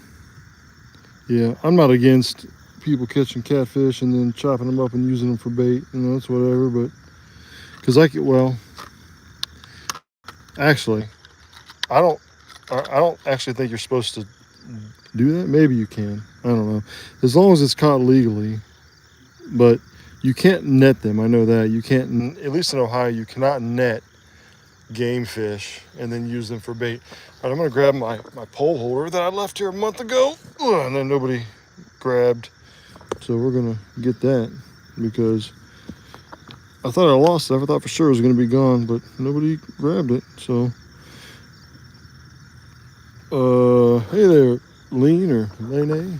yeah, I'm not against people catching catfish and then chopping them up and using them for bait. You know, it's whatever, but because well, actually, I don't actually think you're supposed to do that. Maybe you can. I don't know. As long as it's caught legally, but you can't net them. I know that. You can't, at least in Ohio, you cannot net game fish and then use them for bait. All right, I'm gonna grab my pole holder that I left here a month ago, and then nobody grabbed. So we're gonna get that because I thought I lost it. I thought for sure it was gonna be gone, but nobody grabbed it. So, hey there, Lean or Lene.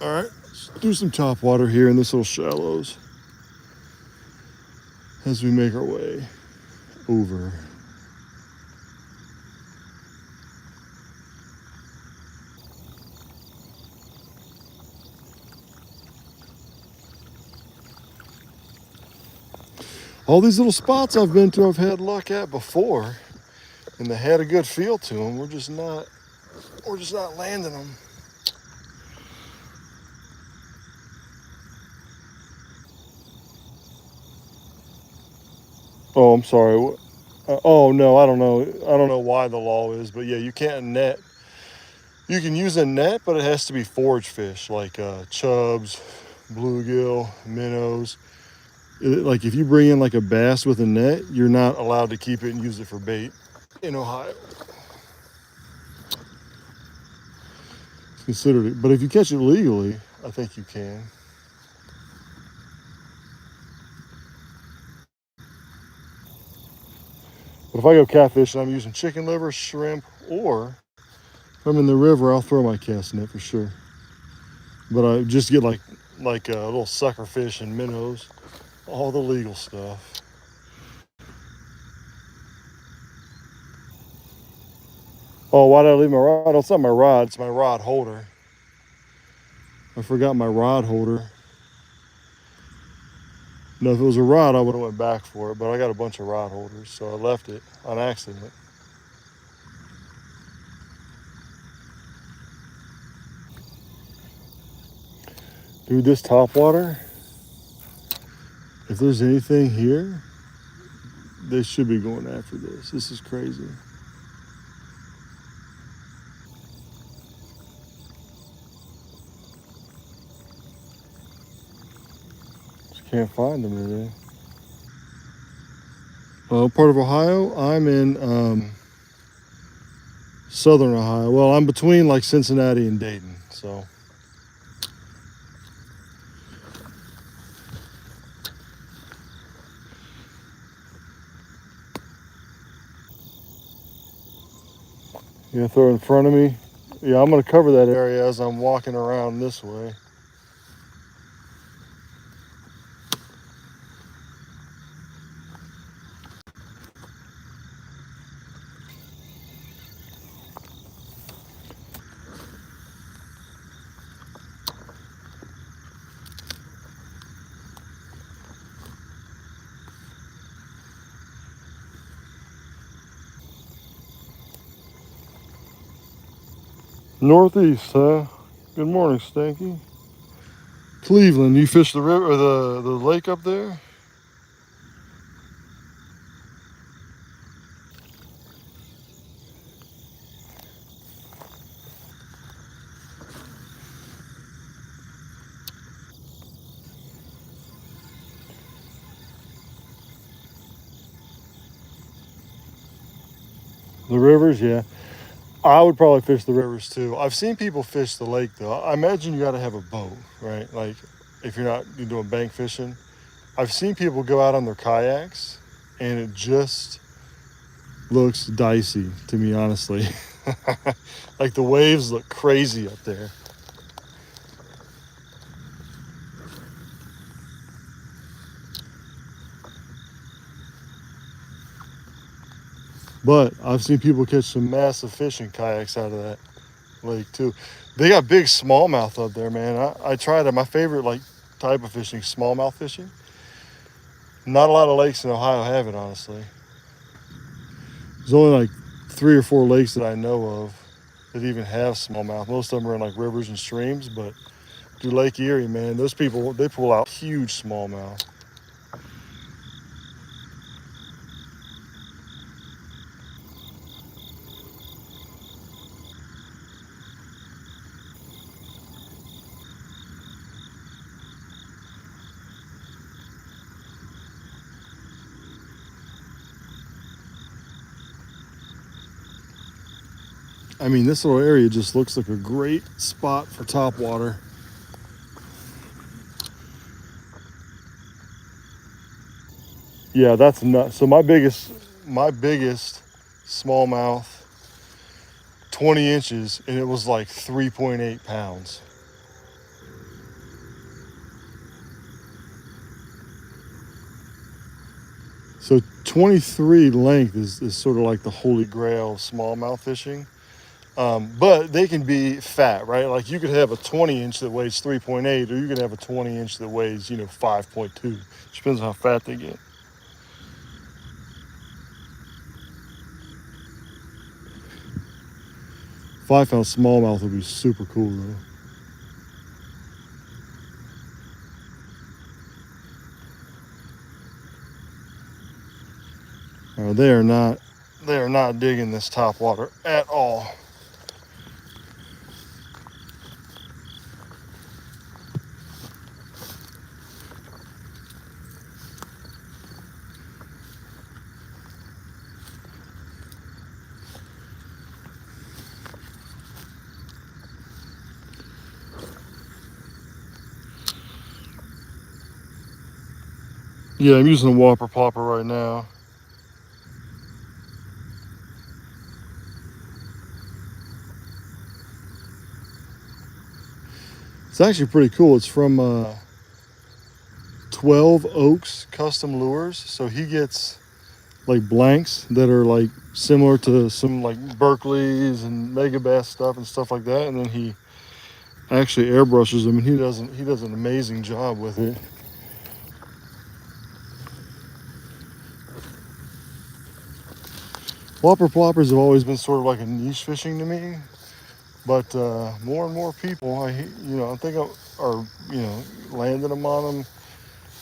All right, let's do some top water here in this little shallows as we make our way over. All these little spots I've been to, I've had luck at before, and they had a good feel to them. We're just not landing them. Oh, I'm sorry. Oh no, I don't know. I don't know why the law is, but yeah, you can't net. You can use a net, but it has to be forage fish like chubs, bluegill, minnows. Like if you bring in like a bass with a net, you're not allowed to keep it and use it for bait in Ohio. It's considered it, but if you catch it legally, I think you can. But if I go catfish and I'm using chicken liver, shrimp, or if I'm in the river, I'll throw my cast net for sure. But I just get like a little sucker fish and minnows, all the legal stuff. Oh, why did I leave my rod? Oh, it's not my rod, it's my rod holder. I forgot my rod holder. No, if it was a rod, I would have went back for it, but I got a bunch of rod holders, so I left it on accident. Dude, this topwater, if there's anything here, they should be going after this. This is crazy. Just can't find them today. Part of Ohio, I'm in southern Ohio. Well, I'm between like Cincinnati and Dayton, so. You gonna throw it in front of me? Yeah, I'm gonna cover that area as I'm walking around this way. Northeast, huh? Good morning, Stanky. Cleveland, you fish the river or the lake up there? The rivers, yeah. I would probably fish the rivers too. I've seen people fish the lake though. I imagine you got to have a boat, right? Like if you're doing bank fishing. I've seen people go out on their kayaks, and it just looks dicey to me, honestly. Like the waves look crazy up there. But I've seen people catch some massive fish in kayaks out of that lake too. They got big smallmouth up there, man. I tried it. My favorite like type of fishing, smallmouth fishing. Not a lot of lakes in Ohio have it, honestly. There's only like 3 or 4 lakes that I know of that even have smallmouth. Most of them are in like rivers and streams, but through Lake Erie, man, those people, they pull out huge smallmouth. I mean, this little area just looks like a great spot for topwater. Yeah, that's nuts. So my biggest smallmouth, 20 inches, and it was like 3.8 pounds. So 23 length is sort of like the holy grail of smallmouth fishing. But they can be fat, right? Like you could have a 20 inch that weighs 3.8, or you could have a 20 inch that weighs, 5.2. Depends on how fat they get. 5 pound smallmouth would be super cool though. They are not digging this top water at all. Yeah, I'm using a Whopper Plopper right now. It's actually pretty cool. It's from 12 Oaks Custom Lures. So he gets like blanks that are like similar to some like Berkeley's and Mega Bass stuff and stuff like that, and then he actually airbrushes them, and he does an amazing job with it. Whopper ploppers have always been sort of like a niche fishing to me, but more and more people, I think are landing them on them,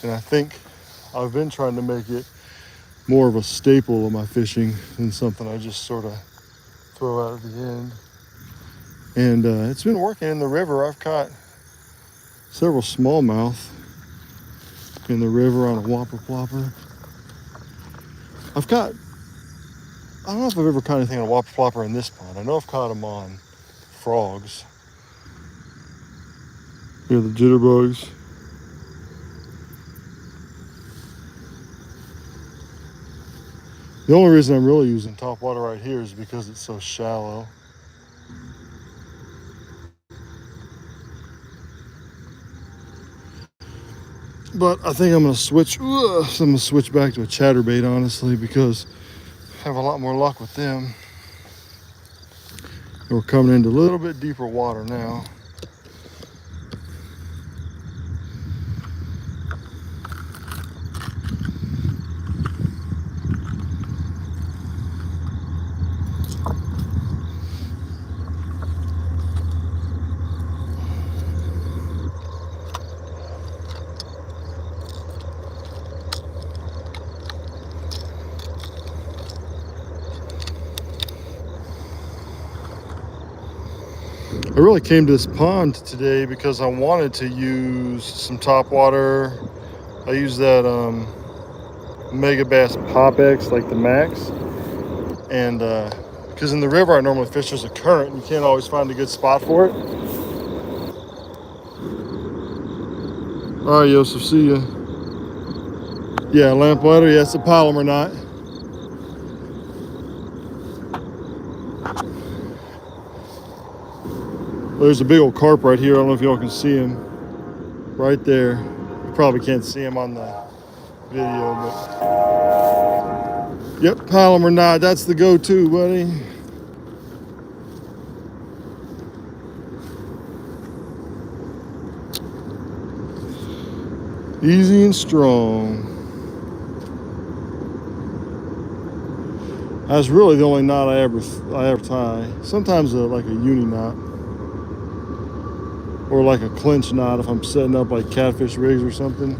and I think I've been trying to make it more of a staple of my fishing than something I just sort of throw out at the end. And it's been working in the river. I've caught several smallmouth in the river on a Whopper Plopper. I don't know if I've ever caught anything on a Whopper Plopper in this pond. I know I've caught them on frogs. Here are the jitterbugs. The only reason I'm really using Topwater right here is because it's so shallow. But I think I'm gonna switch back to a Chatterbait, honestly, because I have a lot more luck with them. We're coming into a little bit deeper water now. I really came to this pond today because I wanted to use some Topwater. I use that Mega Bass Pop X, like the Max. And because in the river I normally fish, there's a current. You can't always find a good spot for it. All right, Joseph, see ya. Yeah, lamplighter, yeah, it's a Palomar knot. There's a big old carp right here. I don't know if y'all can see him. Right there. You probably can't see him on the video, but yep, Palomar knot. That's the go-to, buddy. Easy and strong. That's really the only knot I ever tie. Sometimes like a uni knot, or like a clinch knot if I'm setting up like catfish rigs or something.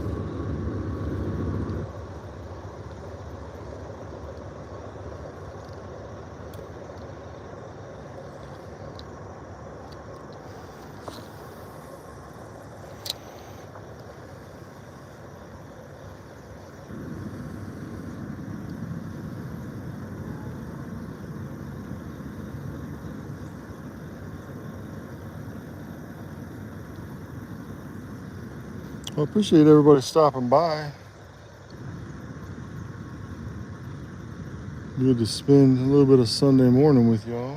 I appreciate everybody stopping by. Good to spend a little bit of Sunday morning with y'all.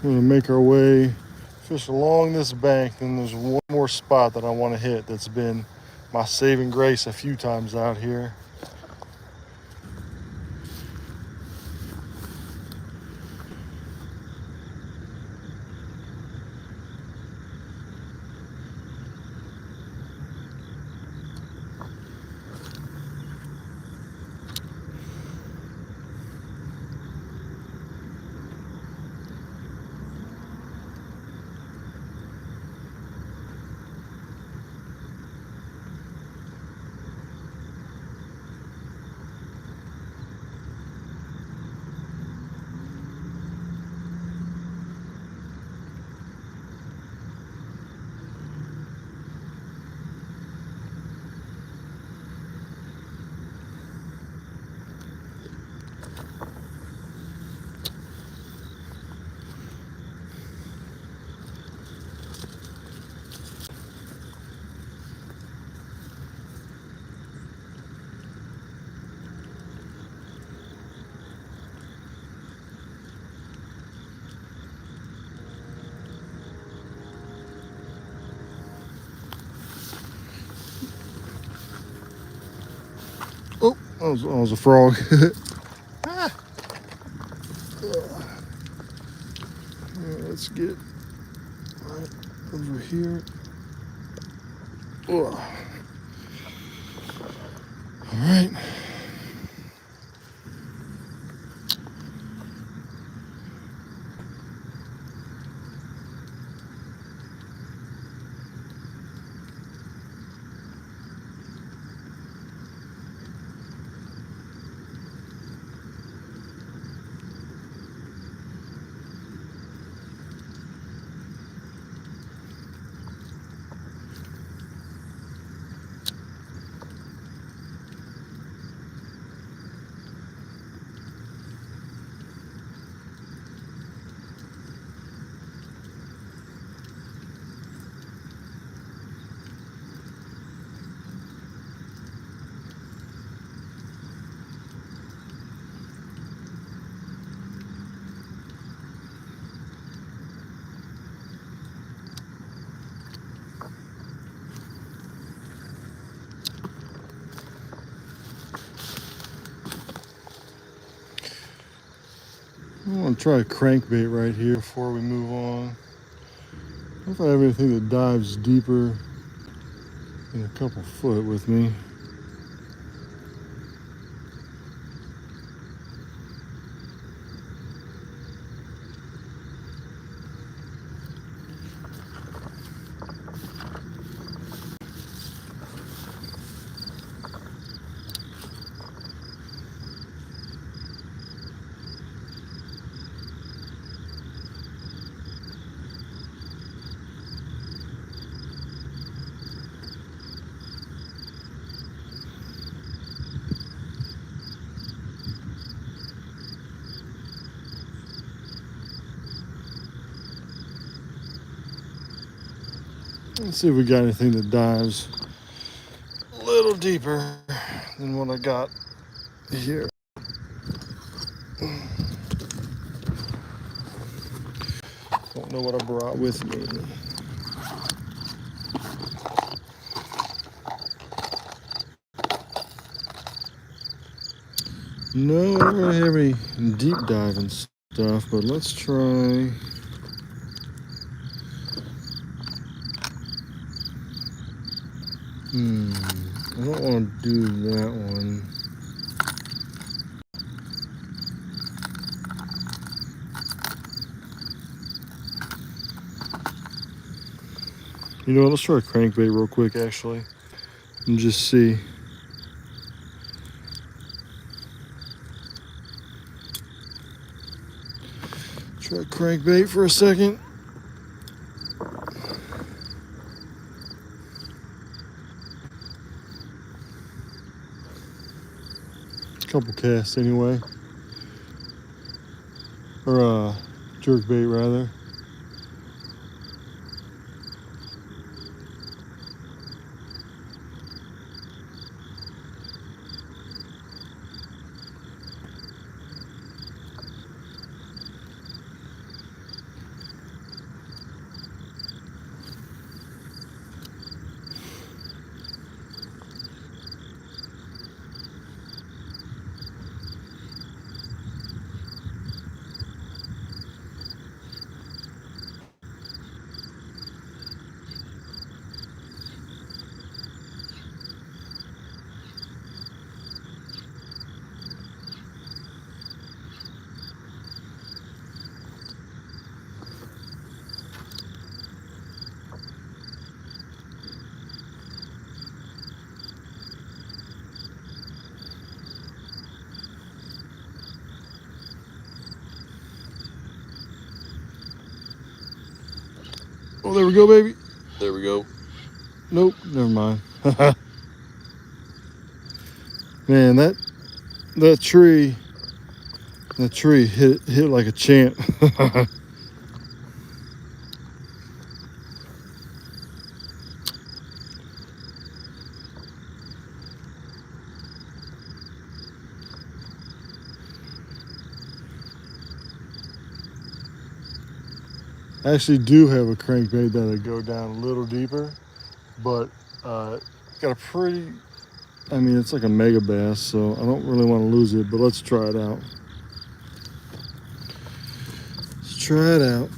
We're gonna make our way, fish along this bank. Then there's one more spot that I want to hit that's been my saving grace a few times out here. was a frog. Ah. Let's get right over here. All right. I want to try a crankbait right here before we move on. If I have anything that dives deeper than a couple foot with me. Let's see if we got anything that dives a little deeper than what I got here. Don't know what I brought with me. No, I don't really have any deep diving stuff, but let's try. I don't want to do that one. You know what, let's try a crankbait real quick actually, and just see. Try crankbait for a second. Couple casts anyway, or jerk bait rather. Oh, there we go, baby. There we go. Nope, never mind. Man, that tree hit like a champ. I actually do have a crankbait that'll go down a little deeper, but got a pretty I mean, it's like a mega bass, so I don't really want to lose it, but let's try it out. Let's try it out.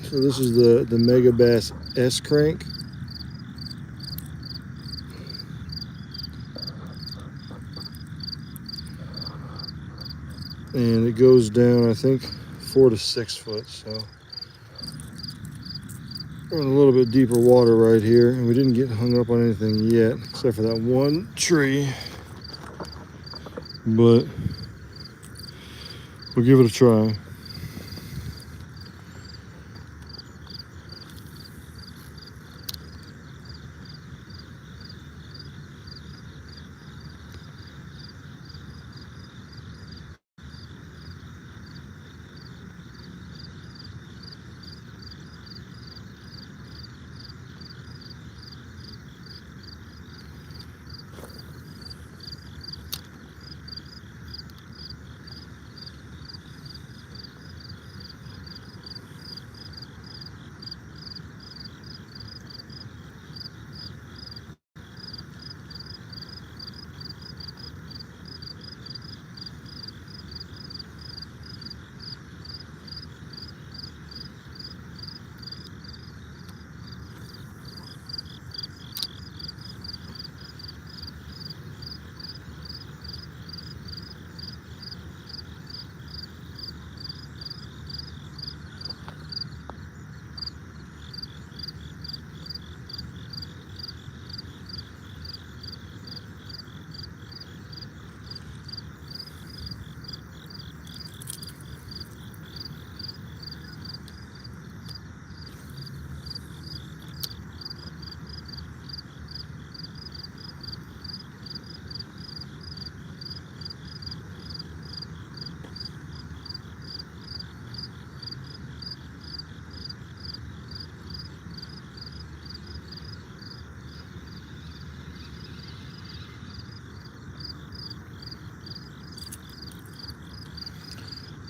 So this is the Mega Bass S crank. And it goes down, I think, 4 to 6 foot. So we're in a little bit deeper water right here, and we didn't get hung up on anything yet, except for that one tree. But we'll give it a try.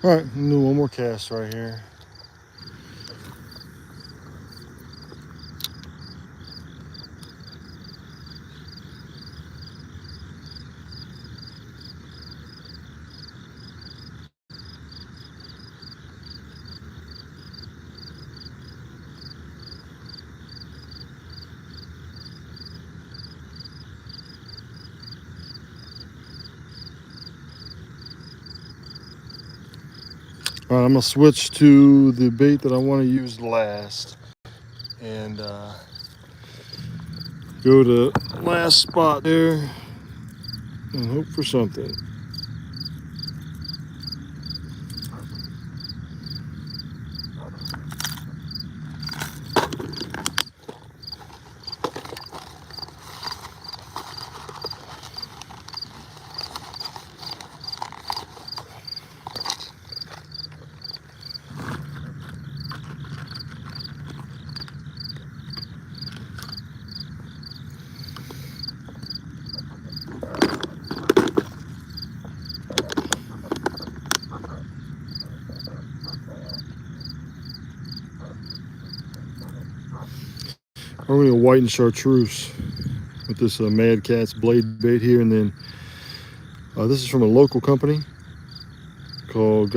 All right, do one more cast right here. All right, I'm gonna switch to the bait that I want to use last, and go to last spot there and hope for something. I'm going to whiten chartreuse with this Mad Catz blade bait here, and then this is from a local company called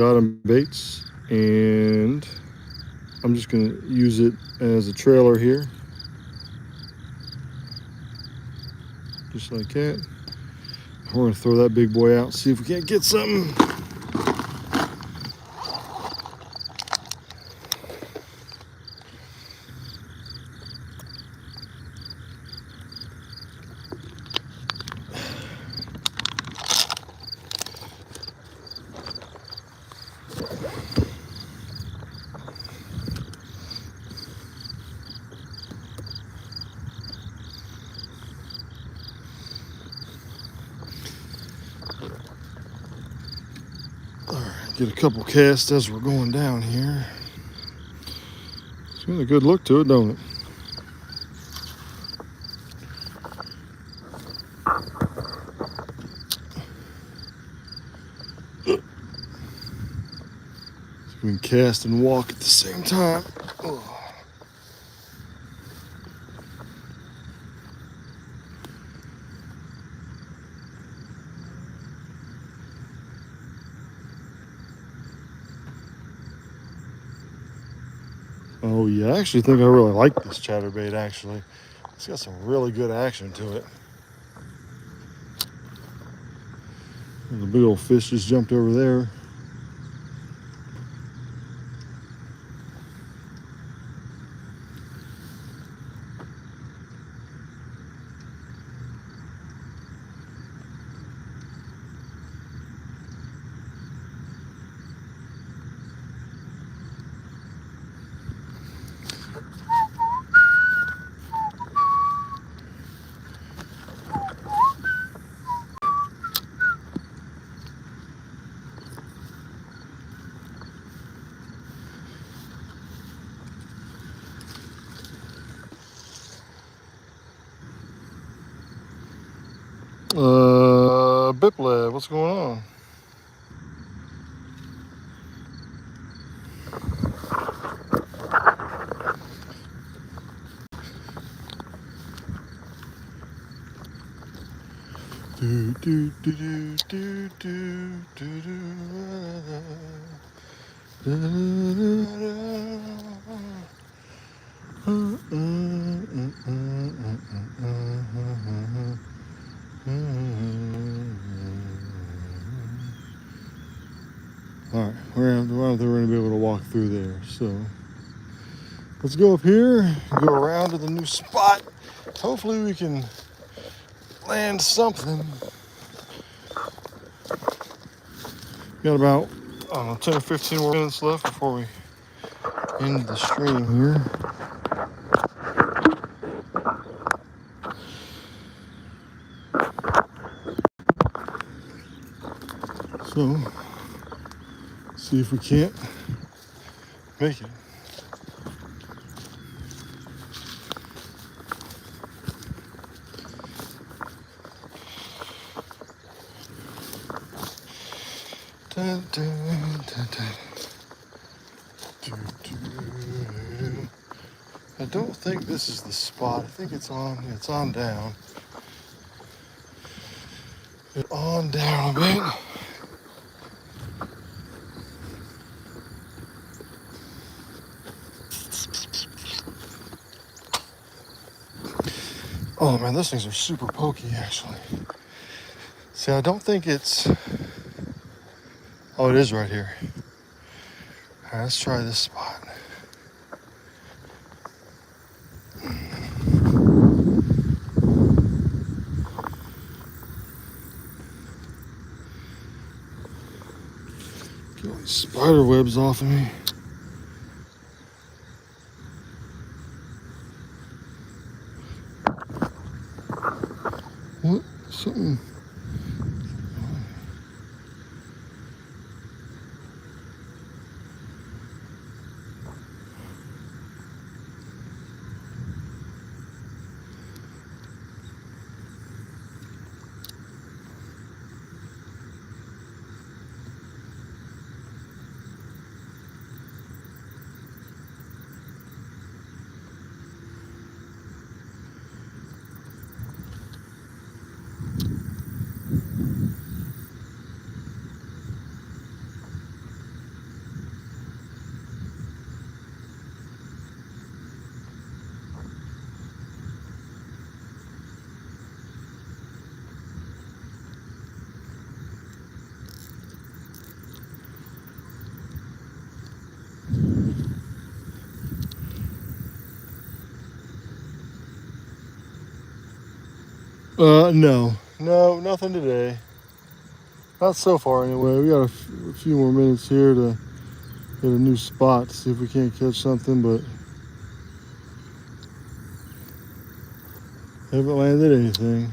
Baits, and I'm just going to use it as a trailer here, just like that. We're going to throw that big boy out, see if we can't get something. Get a couple casts as we're going down here. It's got a good look to it, don't it? We can cast and walk at the same time. Oh yeah, I actually think I really like this chatterbait actually. It's got some really good action to it. And the big old fish just jumped over there. Biplab, what's going on? Do do do do do do do Alright, we're going to be able to walk through there. So let's go up here, go around to the new spot. Hopefully we can land something. Got about 10 or 15 more minutes left before we end the stream here. So, see if we can't make it. Dun, dun, dun, dun. I don't think this is the spot. I think it's on down. It's on down a bit. Oh man, those things are super pokey actually. See, I don't think it's, oh, it is right here. All right, let's try this spot. Get all these spider webs off of me. What? Something. No, nothing today. Not so far anyway. We got a few more minutes here to get a new spot, see if we can't catch something, but haven't landed anything.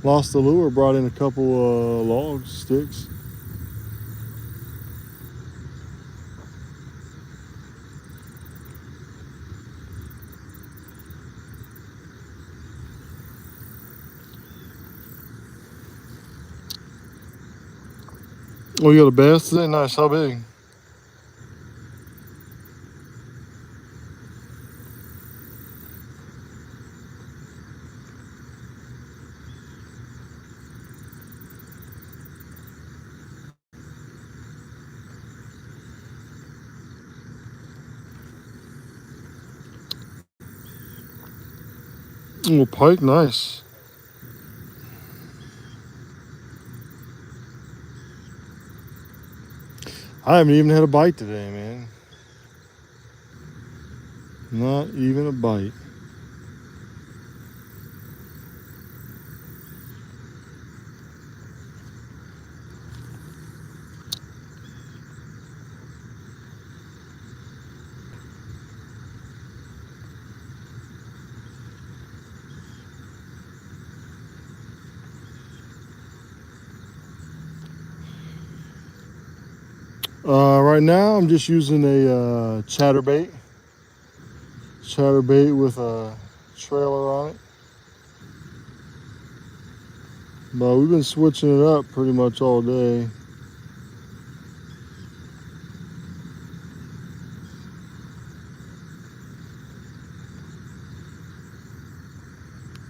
Lost the lure, brought in a couple log sticks. Oh, you got a bass today? Nice. How big? Oh, pike. Nice. I haven't even had a bite today, man. Not even a bite. Right now, I'm just using a chatterbait. Chatterbait with a trailer on it. But we've been switching it up pretty much all day.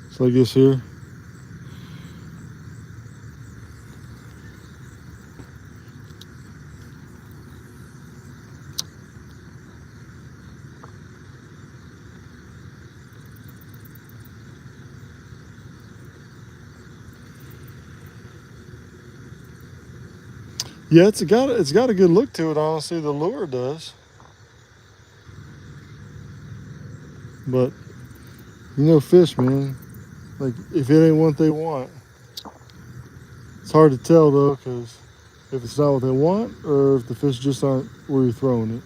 So I guess here. Yeah, it's got a good look to it, honestly, the lure does. But you know fish, man. Like if it ain't what they want. It's hard to tell though, because if it's not what they want or if the fish just aren't where you're throwing it.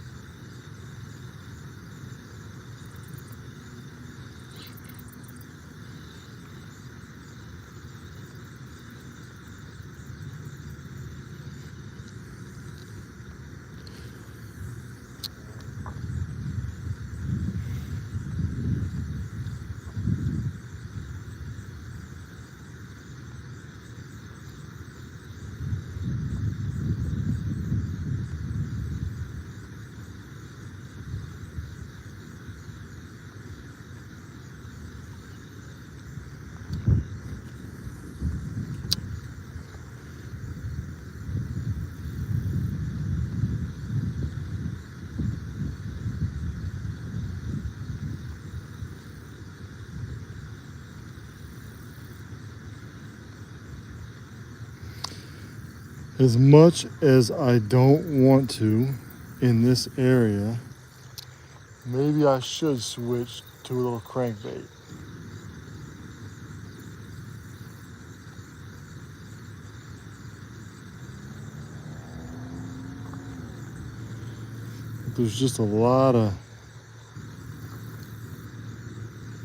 As much as I don't want to in this area, maybe I should switch to a little crankbait. There's just a lot of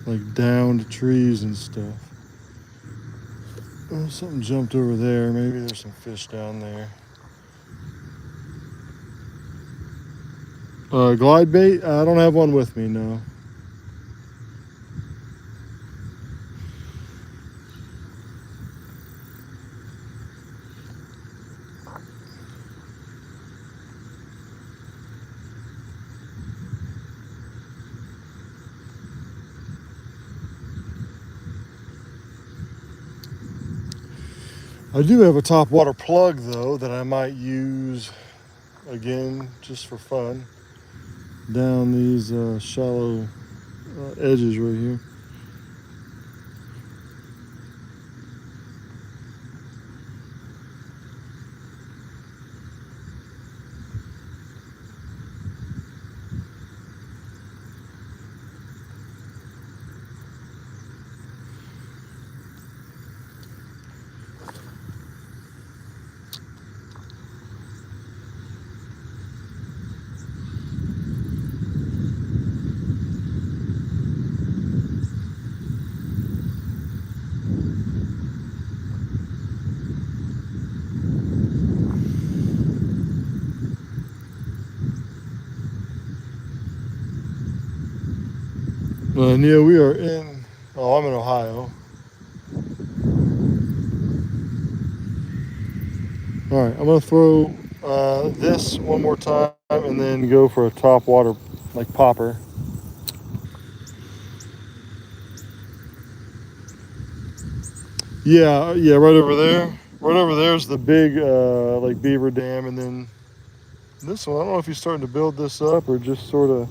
like downed trees and stuff. Oh, something jumped over there. Maybe there's some fish down there. Glide bait? I don't have one with me, no. I do have a topwater plug though that I might use again just for fun down these shallow edges right here. Yeah, we are in, oh, I'm in Ohio. All right, I'm gonna throw this one more time and then go for a top water like popper. Yeah, right over there. Right over there is the big like beaver dam, and then this one, I don't know if he's starting to build this up or just sort of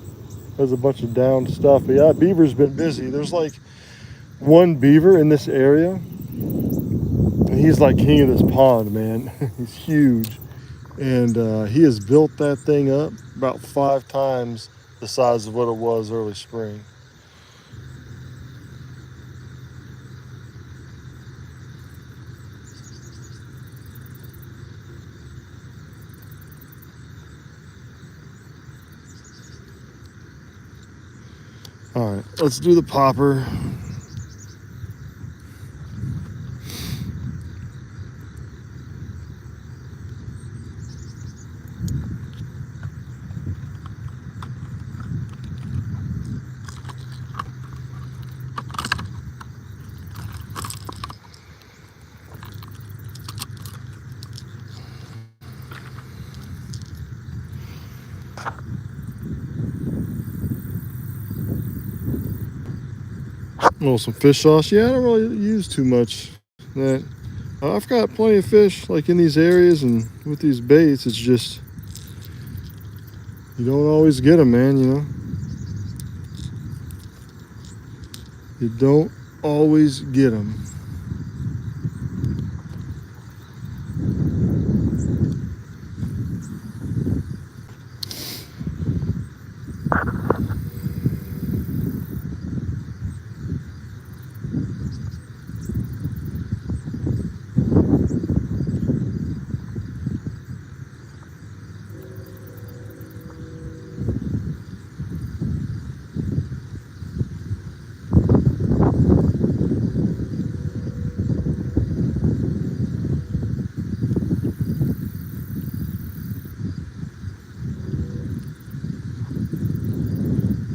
has a bunch of down stuff. But yeah, beaver's been busy. There's like one beaver in this area, and he's like king of this pond, man. He's huge, and he has built that thing up about 5 times the size of what it was early spring. All right, let's do the popper. Oh, some fish sauce. Yeah, I don't really use too much that. I've got plenty of fish like in these areas, and with these baits, it's just you don't always get them, man. You don't always get them.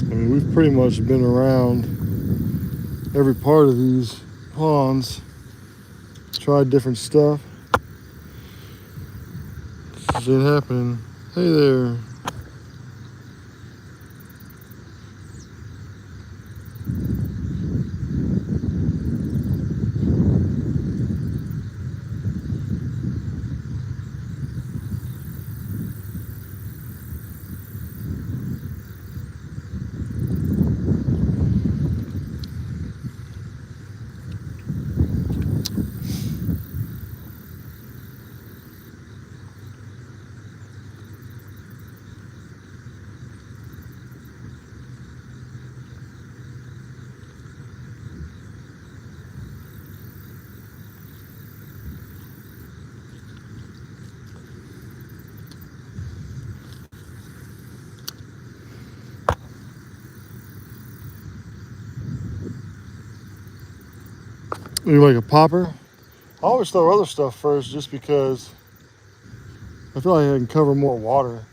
I mean, we've pretty much been around every part of these ponds, tried different stuff. This ain't happening. Hey there. You like a popper? I always throw other stuff first just because I feel like I can cover more water.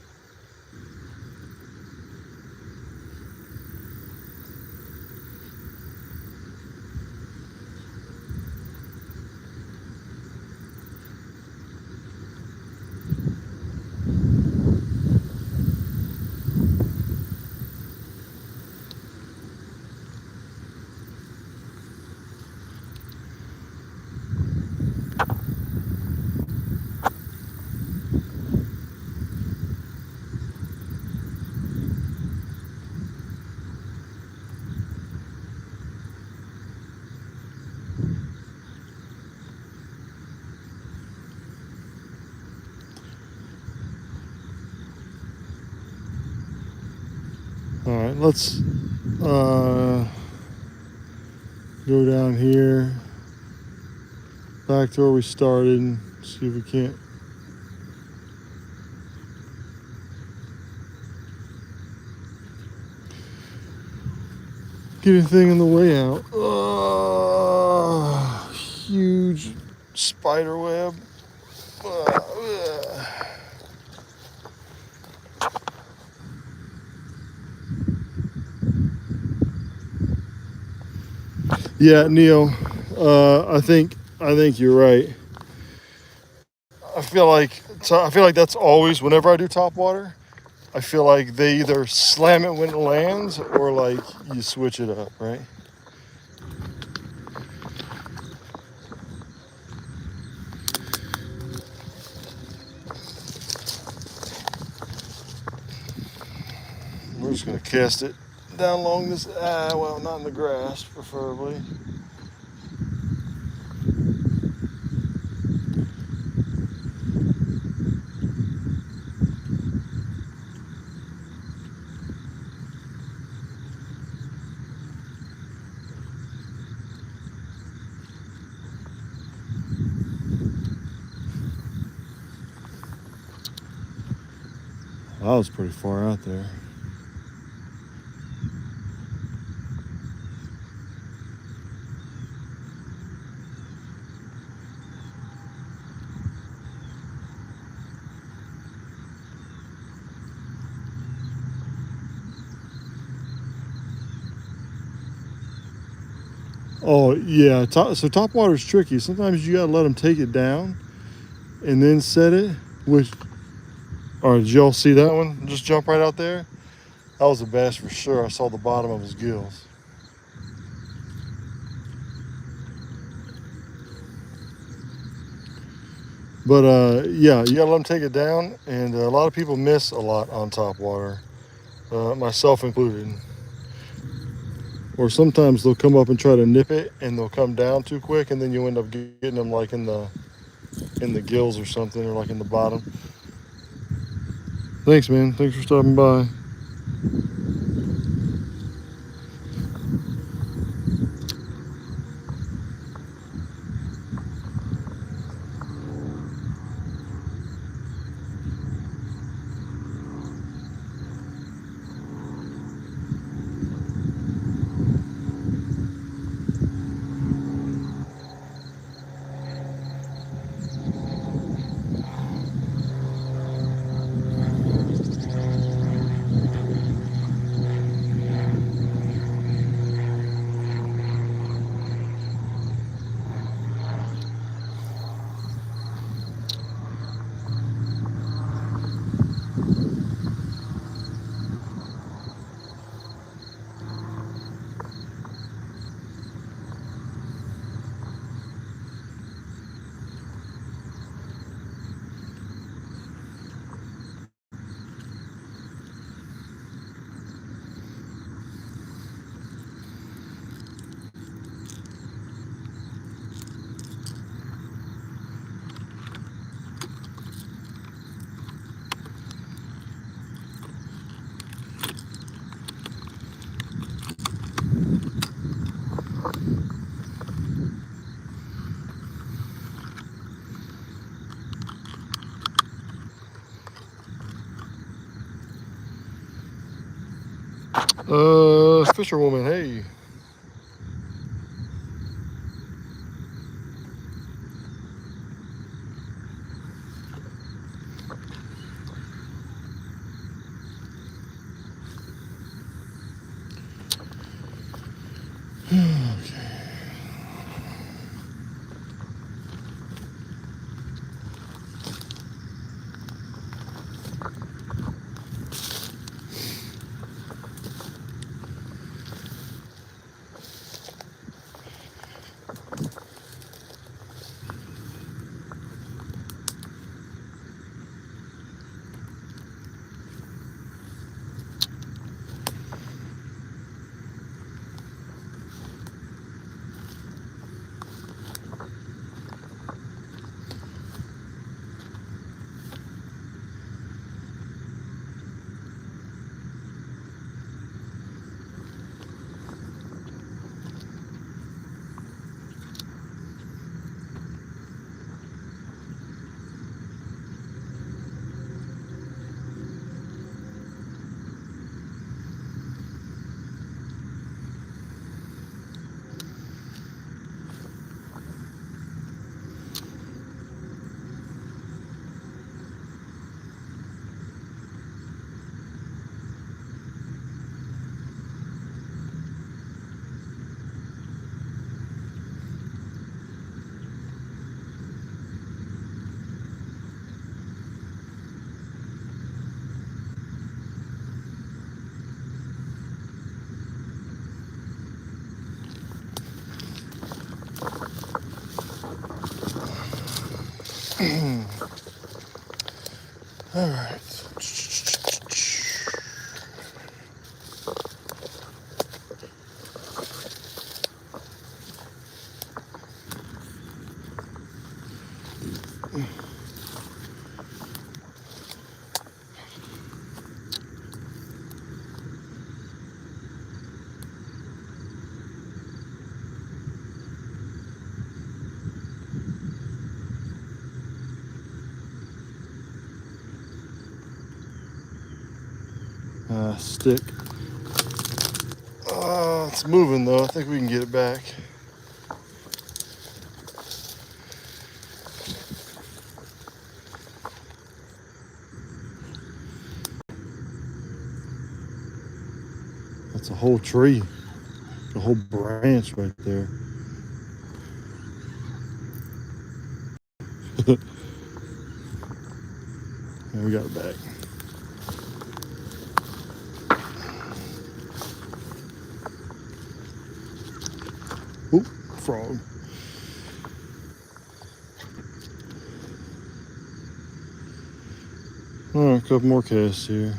All right, let's go down here, back to where we started, and see if we can't get anything in the way out. Huge spider web. Yeah, Neil, I think you're right. I feel like that's always, whenever I do topwater, I feel like they either slam it when it lands or like you switch it up, right? We're just gonna cast it down along this, well, not in the grass, preferably. That was pretty far out there. Oh yeah, so topwater's tricky. Sometimes you gotta let them take it down and then set it. Which, all right, did y'all see that one? Just jump right out there. That was a bass for sure. I saw the bottom of his gills. But yeah, you gotta let them take it down, and a lot of people miss a lot on topwater, myself included. Or sometimes they'll come up and try to nip it, and they'll come down too quick, and then you end up getting them like in the gills or something, or like in the bottom. Thanks, man. Thanks for stopping by. Fisherwoman, hey. All right. Stick. It's moving though. I think we can get it back. That's a whole tree, a whole branch right there. And we got it back. Oop, frog. All right, a couple more casts here.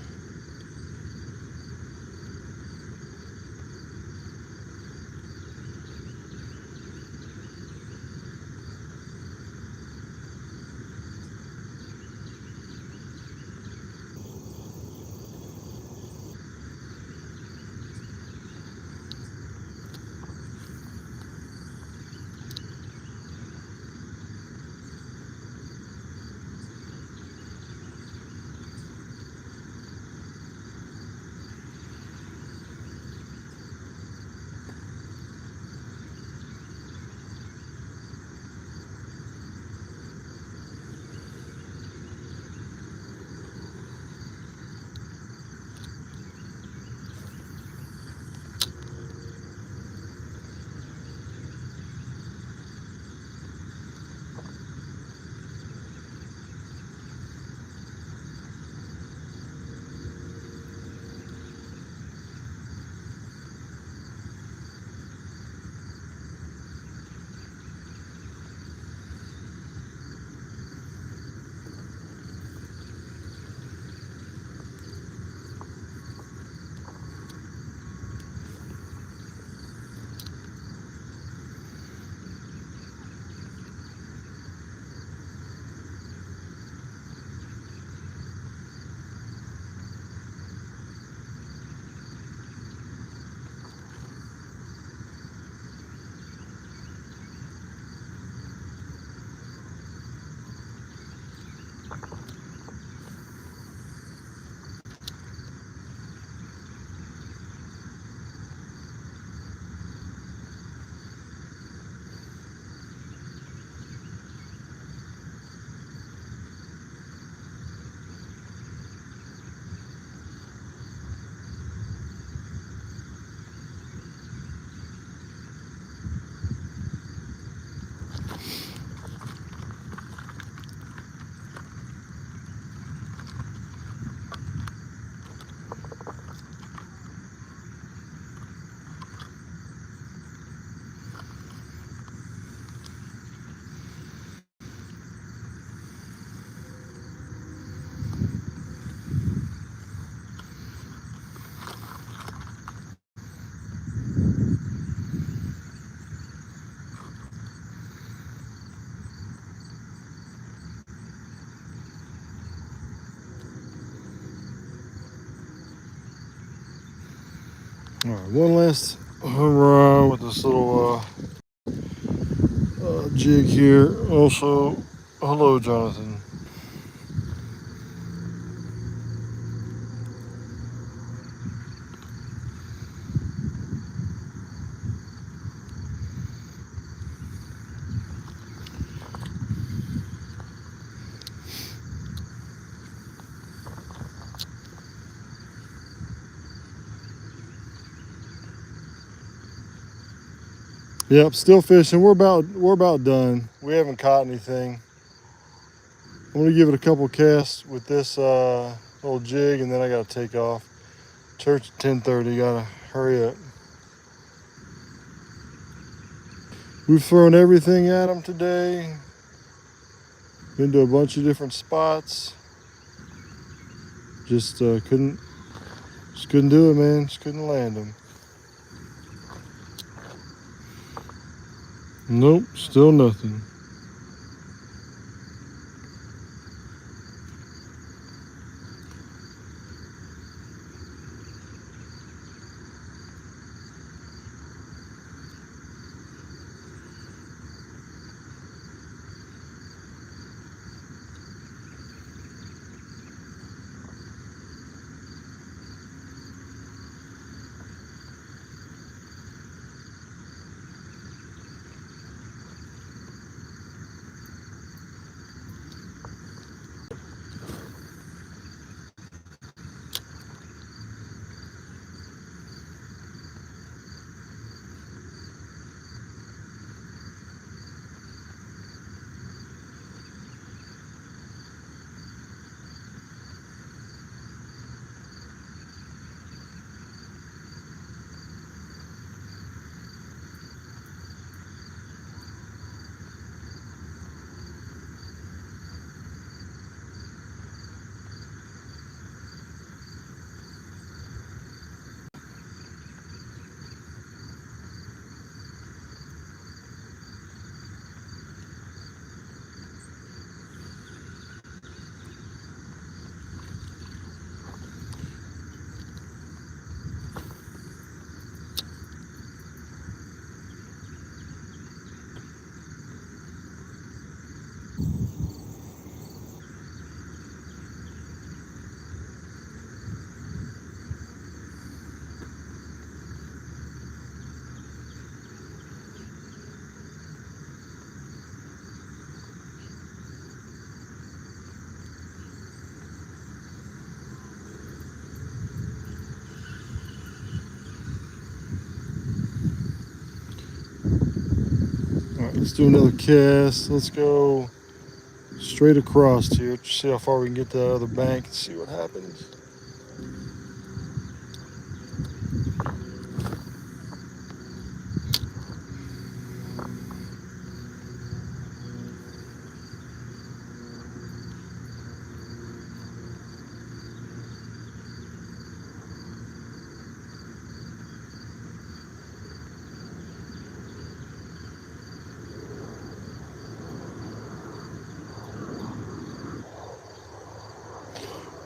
All right, one last hurrah with this little jig here. Also, hello, Jonathan. Yep, still fishing. We're about done. We haven't caught anything. I'm gonna give it a couple casts with this little jig, and then I gotta take off. Church at 10:30. Gotta hurry up. We've thrown everything at them today. Been to a bunch of different spots. Just couldn't do it, man. Just couldn't land them. Nope, still nothing. All right, let's do another cast. Let's go straight across here. See how far we can get to the other bank and see what happens.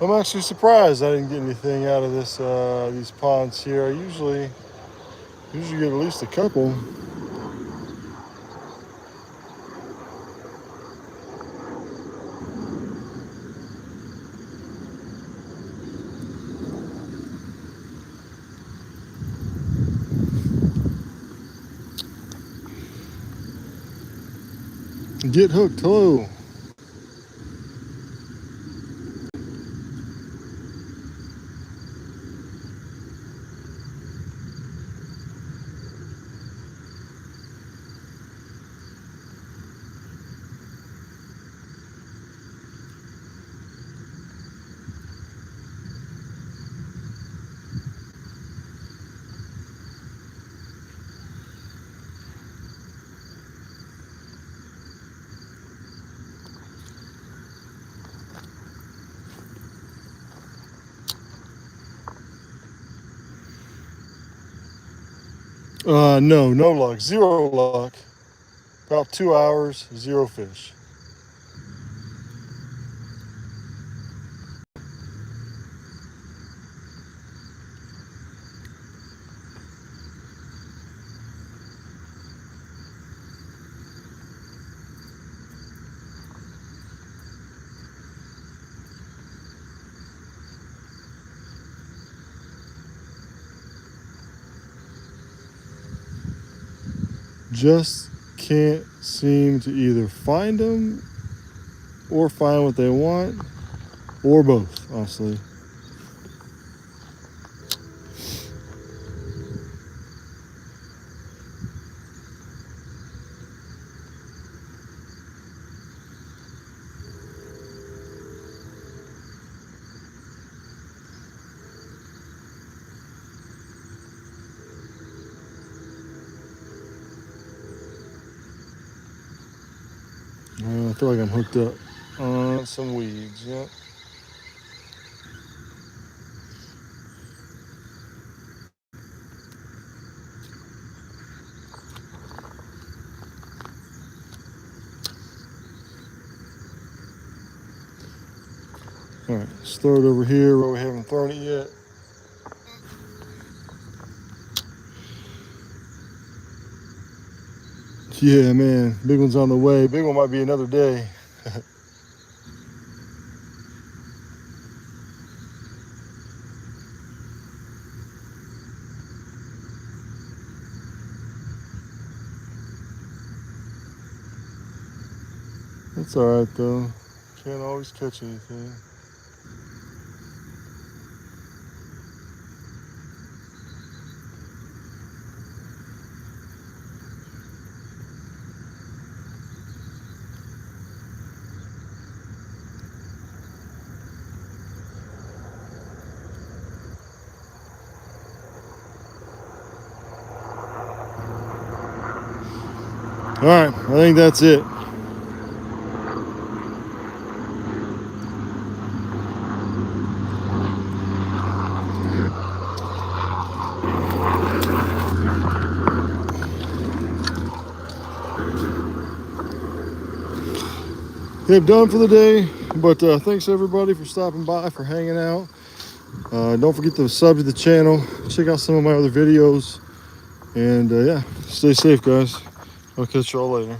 I'm actually surprised I didn't get anything out of this these ponds here. I usually get at least a couple. Get hooked, hello. No luck, zero luck. About 2 hours, zero fish. Just can't seem to either find them or find what they want, or both, honestly. I feel like I'm hooked up. on some weeds. Yep. All right, let's throw it over here where we haven't thrown it yet. Yeah, man, big one's on the way. Big one might be another day. That's all right though. Can't always catch anything. All right, I think that's it. Yep, done for the day. But thanks everybody for stopping by, for hanging out. Don't forget to sub to the channel. Check out some of my other videos. And yeah, stay safe, guys. I'll catch y'all later.